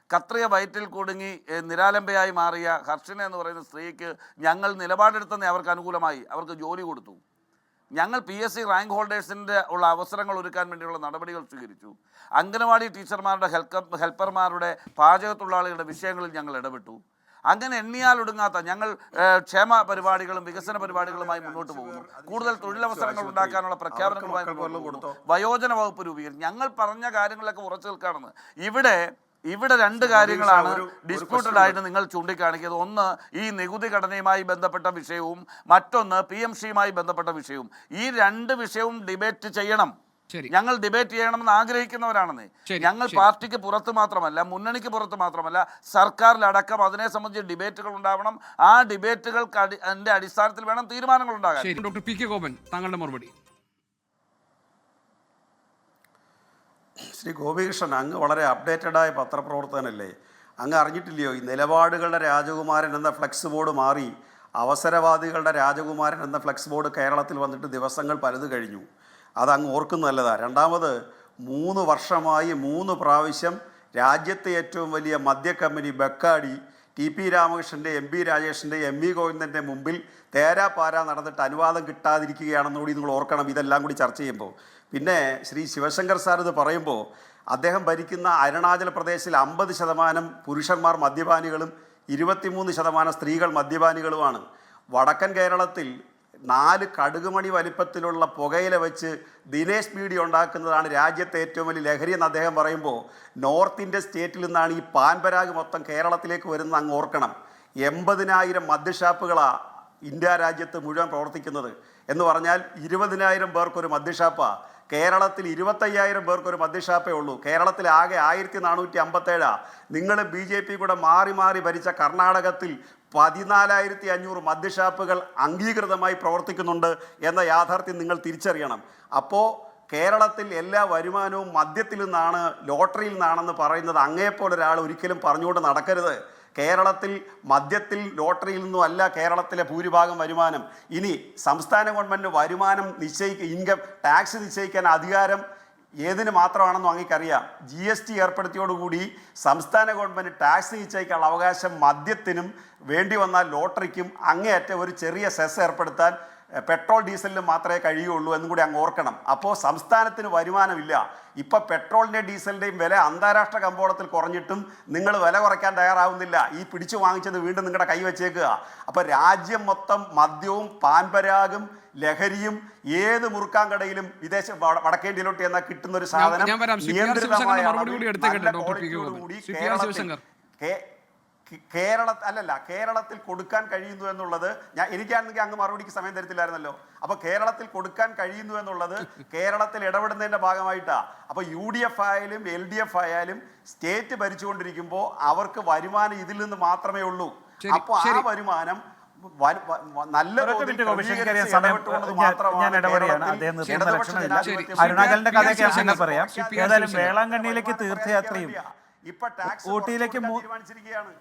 കത്രിയ വയറ്റിൽ കുടുങ്ങി നിരാലംബയായി മാറിയ ഹർഷിന എന്ന് പറയുന്ന സ്ത്രീക്ക് ഞങ്ങൾ നിലപാടെടുത്തന്നെ അവർക്ക് അനുകൂലമായി അവർക്ക് ജോലി കൊടുത്തു. ഞങ്ങൾ PSC റാങ്ക് ഹോൾഡേഴ്സിൻ്റെ ഉള്ള അവസരങ്ങൾ ഒരുക്കാൻ വേണ്ടിയുള്ള നടപടികൾ സ്വീകരിച്ചു. അംഗനവാടി ടീച്ചർമാരുടെ ഹെൽപ്പർമാരുടെ പാചകത്തൊഴിലാളികളുടെ വിഷയങ്ങളിൽ ഞങ്ങൾ ഇടപെട്ടു. അങ്ങനെ എണ്ണിയാൽ ഒടുങ്ങാത്ത ഞങ്ങൾ ക്ഷേമ പരിപാടികളും വികസന പരിപാടികളുമായി മുന്നോട്ട് പോകുന്നു. കൂടുതൽ തൊഴിലവസരങ്ങൾ ഉണ്ടാക്കാനുള്ള പ്രഖ്യാപനങ്ങളുമായി മുന്നോട്ട് പോകുന്നു. വയോജന വകുപ്പ് രൂപീകരിക്കും. ഞങ്ങൾ പറഞ്ഞ കാര്യങ്ങളൊക്കെ ഉറച്ചു നിൽക്കുകയാണെന്ന്. ഇവിടെ രണ്ട് കാര്യങ്ങളാണ് ഡിസ്പ്യൂട്ടഡ് ആയിട്ട് നിങ്ങൾ ചൂണ്ടിക്കാണിക്കുന്നത്. ഒന്ന് ഈ നികുതി ഘടനയുമായി ബന്ധപ്പെട്ട വിഷയവും മറ്റൊന്ന് PMCയുമായി ബന്ധപ്പെട്ട വിഷയവും. ഈ രണ്ട് വിഷയവും ഡിബേറ്റ് ചെയ്യണം. ഞങ്ങൾ ഡിബേറ്റ് ചെയ്യണമെന്ന് ആഗ്രഹിക്കുന്നവരാണെന്ന്. ഞങ്ങൾ പാർട്ടിക്ക് പുറത്ത് മാത്രമല്ല, മുന്നണിക്ക് പുറത്ത് മാത്രമല്ല, സർക്കാരിലടക്കം അതിനെ സംബന്ധിച്ച് ഡിബേറ്റുകൾ ഉണ്ടാവണം. ആ ഡിബേറ്റുകൾക്ക് അതിന്റെ അടിസ്ഥാനത്തിൽ വേണം തീരുമാനങ്ങൾ ഉണ്ടാകാൻ. ഡോക്ടർ പി കെ ഗോപൻ, താങ്കളുടെ മറുപടി. ശ്രീ ഗോപികൃഷ്ണൻ, അങ്ങ് വളരെ അപ്ഡേറ്റഡായ പത്രപ്രവർത്തകനല്ലേ? അങ്ങ് അറിഞ്ഞിട്ടില്ലയോ ഈ നിലപാടുകളുടെ രാജകുമാരൻ എന്ന ഫ്ലെക്സ് ബോർഡ് മാറി അവസരവാദികളുടെ രാജകുമാരൻ എന്ന ഫ്ലെക്സ് ബോർഡ് കേരളത്തിൽ വന്നിട്ട് ദിവസങ്ങൾ പലത് കഴിഞ്ഞു? അതങ്ങ് ഓർക്കുന്നല്ലതാണ്. രണ്ടാമത് 3 വർഷമായി 3 പ്രാവശ്യം രാജ്യത്തെ ഏറ്റവും വലിയ മദ്യക്കമ്പനി ബക്കാടി TP രാമകൃഷ്ണൻ്റെ, MP രാജേഷിൻ്റെ, MV ഗോവിന്ദൻ്റെ മുമ്പിൽ തേരാപാര നടന്നിട്ട് അനുവാദം കിട്ടാതിരിക്കുകയാണെന്നുകൂടി നിങ്ങൾ ഓർക്കണം, ഇതെല്ലാം കൂടി ചർച്ച ചെയ്യുമ്പോൾ. പിന്നെ ശ്രീ ശിവശങ്കർ സാർ ഇത് പറയുമ്പോൾ അദ്ദേഹം ഭരിക്കുന്ന അരുണാചൽ പ്രദേശിൽ 50% പുരുഷന്മാർ മദ്യപാനികളും 23% സ്ത്രീകൾ മദ്യപാനികളുമാണ്. വടക്കൻ കേരളത്തിൽ 4 കടുകുമണി വലിപ്പത്തിലുള്ള പുകയില വെച്ച് ദിനേശ് ബീഡി ഉണ്ടാക്കുന്നതാണ് രാജ്യത്തെ ഏറ്റവും വലിയ ലഹരി എന്ന് അദ്ദേഹം പറയുമ്പോൾ, നോർത്ത് ഇന്ത്യൻ സ്റ്റേറ്റിൽ നിന്നാണ് ഈ പാൻപരാഗ് മൊത്തം കേരളത്തിലേക്ക് വരുന്നത്. അങ്ങ് ഓർക്കണം, 80,000 മദ്യഷാപ്പുകളാണ് ഇന്ത്യ രാജ്യത്ത് മുഴുവൻ പ്രവർത്തിക്കുന്നത്. എന്ന് പറഞ്ഞാൽ 20,000 പേർക്കൊരു മദ്യഷാപ്പാണ്. കേരളത്തിൽ 25,000 പേർക്കൊരു മദ്യഷാപ്പേ ഉള്ളൂ. കേരളത്തിൽ ആകെ 1457. നിങ്ങൾ BJP കൂടെ മാറി മാറി ഭരിച്ച കർണാടകത്തിൽ 14,500 മദ്യഷാപ്പുകൾ അംഗീകൃതമായി പ്രവർത്തിക്കുന്നുണ്ട് എന്ന യാഥാർത്ഥ്യം നിങ്ങൾ തിരിച്ചറിയണം. അപ്പോൾ കേരളത്തിൽ എല്ലാ വരുമാനവും മദ്യത്തിൽ നിന്നാണ്, ലോട്ടറിയിൽ നിന്നാണെന്ന് പറയുന്നത് അങ്ങേപ്പോലെ ഒരാൾ ഒരിക്കലും പറഞ്ഞുകൊണ്ട് നടക്കരുത്. കേരളത്തിൽ മദ്യത്തിൽ ലോട്ടറിയിൽ നിന്നും അല്ല കേരളത്തിലെ ഭൂരിഭാഗം വരുമാനം. ഇനി സംസ്ഥാന ഗവൺമെൻറ് വരുമാനം ഇൻകം ടാക്സ് നിശ്ചയിക്കാൻ അധികാരം ഏതിന് മാത്രമാണെന്നും അങ്ങേക്കറിയാം. GST ഏർപ്പെടുത്തിയോടുകൂടി സംസ്ഥാന ഗവൺമെൻറ് ടാക്സ് നിശ്ചയിക്കാനുള്ള അവകാശം മദ്യത്തിനും വേണ്ടി വന്നാൽ ലോട്ടറിക്കും അങ്ങേയറ്റം ഒരു ചെറിയ സെസ് ഏർപ്പെടുത്താൻ പെട്രോൾ ഡീസലിന് മാത്രമേ കഴിയുള്ളൂ എന്നും കൂടി അങ്ങ് ഓർക്കണം. അപ്പോൾ സംസ്ഥാനത്തിന് വരുമാനമില്ല. ഇപ്പോൾ പെട്രോളിൻ്റെയും ഡീസലിൻ്റെയും വില അന്താരാഷ്ട്ര കമ്പോളത്തിൽ കുറഞ്ഞിട്ടും നിങ്ങൾ വില കുറയ്ക്കാൻ തയ്യാറാവുന്നില്ല. ഈ പിടിച്ചു വാങ്ങിച്ചത് വീണ്ടും നിങ്ങളുടെ കൈ വെച്ചേക്കുക. അപ്പോൾ രാജ്യം മൊത്തം മദ്യവും പാൻപരാഗും ലഹരിയും ഏത് മുറുക്കാൻ കടയിലും വിദേശ വടക്കേന്ത്യയിലോട്ട് എന്നാൽ കിട്ടുന്ന ഒരു സാധനം നിയന്ത്രിതമായ കേരളത്തിൽ കൊടുക്കാൻ കഴിയുന്നു എന്നുള്ളത് എനിക്കാണെങ്കിൽ അങ്ങ് മറുപടിക്ക് സമയം തരത്തില്ലായിരുന്നല്ലോ. അപ്പോൾ കേരളത്തിൽ കൊടുക്കാൻ കഴിയുന്നു എന്നുള്ളത് കേരളത്തിൽ ഇടപെടുന്നതിൻ്റെ ഭാഗമായിട്ടാണ്. അപ്പോൾ UDF ആയാലും LDF ആയാലും സ്റ്റേറ്റ് ഭരിച്ചുകൊണ്ടിരിക്കുമ്പോൾ അവർക്ക് വരുമാനം ഇതിൽ നിന്ന് മാത്രമേ ഉള്ളൂ. അപ്പോൾ ആ വരുമാനം നല്ല അരുണാചലിന്റെ കഥയൊക്കെ പറയാം. ഏതായാലും വേളാങ്കണ്ണിയിലേക്ക് തീർത്ഥയാത്രയും ഊട്ടിയിലേക്ക് തീരുമാനിച്ചിരിക്കുകയാണ്.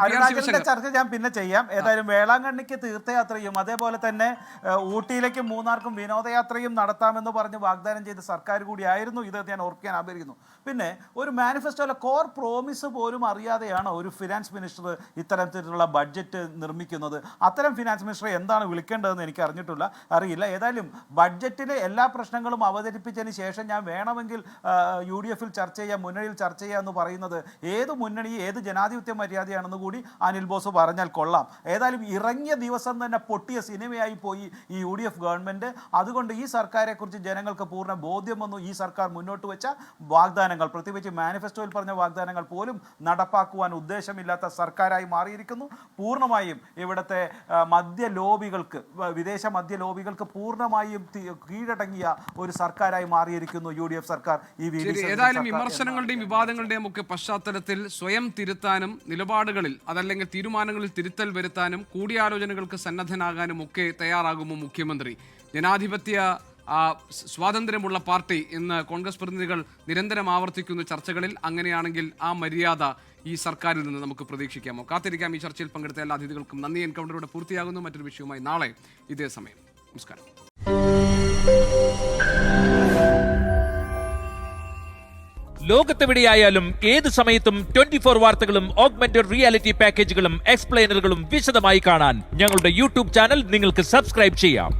അരുണാചലിന്റെ ചർച്ച ഞാൻ പിന്നെ ചെയ്യാം. ഏതായാലും വേളാങ്കണ്ണിക്ക് തീർത്ഥയാത്രയും അതേപോലെ തന്നെ ഊട്ടിയിലേക്കും മൂന്നാർക്കും വിനോദയാത്രയും നടത്താമെന്ന് പറഞ്ഞ് വാഗ്ദാനം ചെയ്ത സർക്കാർ കൂടിയായിരുന്നു ഇത്. ഞാൻ ഓർക്കാൻ ആഗ്രഹിക്കുന്നു. പിന്നെ ഒരു മാനിഫെസ്റ്റോയിലെ കോർ പ്രോമിസ് പോലും അറിയാതെയാണ് ഒരു ഫിനാൻസ് മിനിസ്റ്റർ ഇത്തരത്തിലുള്ള ബഡ്ജറ്റ് നിർമ്മിക്കുന്നത്. അത്തരം ഫിനാൻസ് മിനിസ്റ്ററെ എന്താണ് വിളിക്കേണ്ടതെന്ന് എനിക്ക് അറിയില്ല. ഏതായാലും ബഡ്ജറ്റിലെ എല്ലാ പ്രശ്നങ്ങളും അവതരിപ്പിച്ചതിന് ശേഷം ഞാൻ വേണമെങ്കിൽ UDFൽ ചർച്ച ചെയ്യാം, മുന്നണിയിൽ ചർച്ച ചെയ്യാം എന്ന് പറയുന്നത് ഏത് മുന്നണി ഏത് ജനാധിപത്യ മര്യാദയാണെന്ന് കൂടി അനിൽ ബോസ് പറഞ്ഞാൽ കൊള്ളാം. ഏതായാലും ഇറങ്ങിയ ദിവസം തന്നെ പൊട്ടിയ സിനിമയായി പോയി ഈ UDF ഗവൺമെൻറ്. അതുകൊണ്ട് ഈ സർക്കാരെക്കുറിച്ച് ജനങ്ങൾക്ക് പൂർണ്ണ ബോധ്യം വന്നു. ഈ സർക്കാർ മുന്നോട്ട് വെച്ച വാഗ്ദാനങ്ങൾ, പ്രത്യേകിച്ച് മാനിഫെസ്റ്റോയിൽ പറഞ്ഞ വാഗ്ദാനങ്ങൾ പോലും നടപ്പാക്കുവാൻ ഉദ്ദേശമില്ലാത്ത സർക്കാരായി മാറിയിരിക്കുന്നു. പൂർണ്ണമായും ഇവിടുത്തെ മദ്യ ലോബികൾക്ക്, വിദേശ മദ്യ ലോബികൾക്ക് പൂർണ്ണമായും കീഴടങ്ങിയ ഒരു സർക്കാരായി മാറിയിരിക്കുന്നു UDF സർക്കാർ. ഏതായാലും വിമർശനങ്ങളുടെയും വിവാദങ്ങളുടെയും ഒക്കെ പശ്ചാത്തലത്തിൽ സ്വയം തിരുത്താനും നിലപാടുകളിൽ അതല്ലെങ്കിൽ തീരുമാനങ്ങളിൽ തിരുത്തൽ വരുത്താനും കൂടിയാലോചനകൾക്ക് സന്നദ്ധനാകാനും ഒക്കെ തയ്യാറാകുമോ മുഖ്യമന്ത്രി? ജനാധിപത്യ സ്വാതന്ത്ര്യമുള്ള പാർട്ടി എന്ന് കോൺഗ്രസ് പ്രതിനിധികൾ നിരന്തരം ആവർത്തിക്കുന്ന ചർച്ചകളിൽ അങ്ങനെയാണെങ്കിൽ ആ മര്യാദ ഈ സർക്കാരിൽ നിന്ന് നമുക്ക് പ്രതീക്ഷിക്കാമോ? കാത്തിരിക്കാം. ഈ ചർച്ചയിൽ പങ്കെടുത്ത എല്ലാ അതിഥികൾക്കും നന്ദി. എൻകൗണ്ടറിലൂടെ പൂർത്തിയാകുന്നു. മറ്റൊരു വിഷയവുമായി നാളെ ഇതേ സമയം. നമസ്കാരം. ലോകത്തെവിടെയായാലും ഏത് സമയത്തും 24 വാർത്തകളും ഓഗ്മെന്റഡ് റിയാലിറ്റി പാക്കേജുകളും എക്സ്പ്ലെയിനറുകളും വിശദമായി കാണാൻ ഞങ്ങളുടെ YouTube ചാനൽ നിങ്ങൾക്ക് സബ്സ്ക്രൈബ് ചെയ്യാം.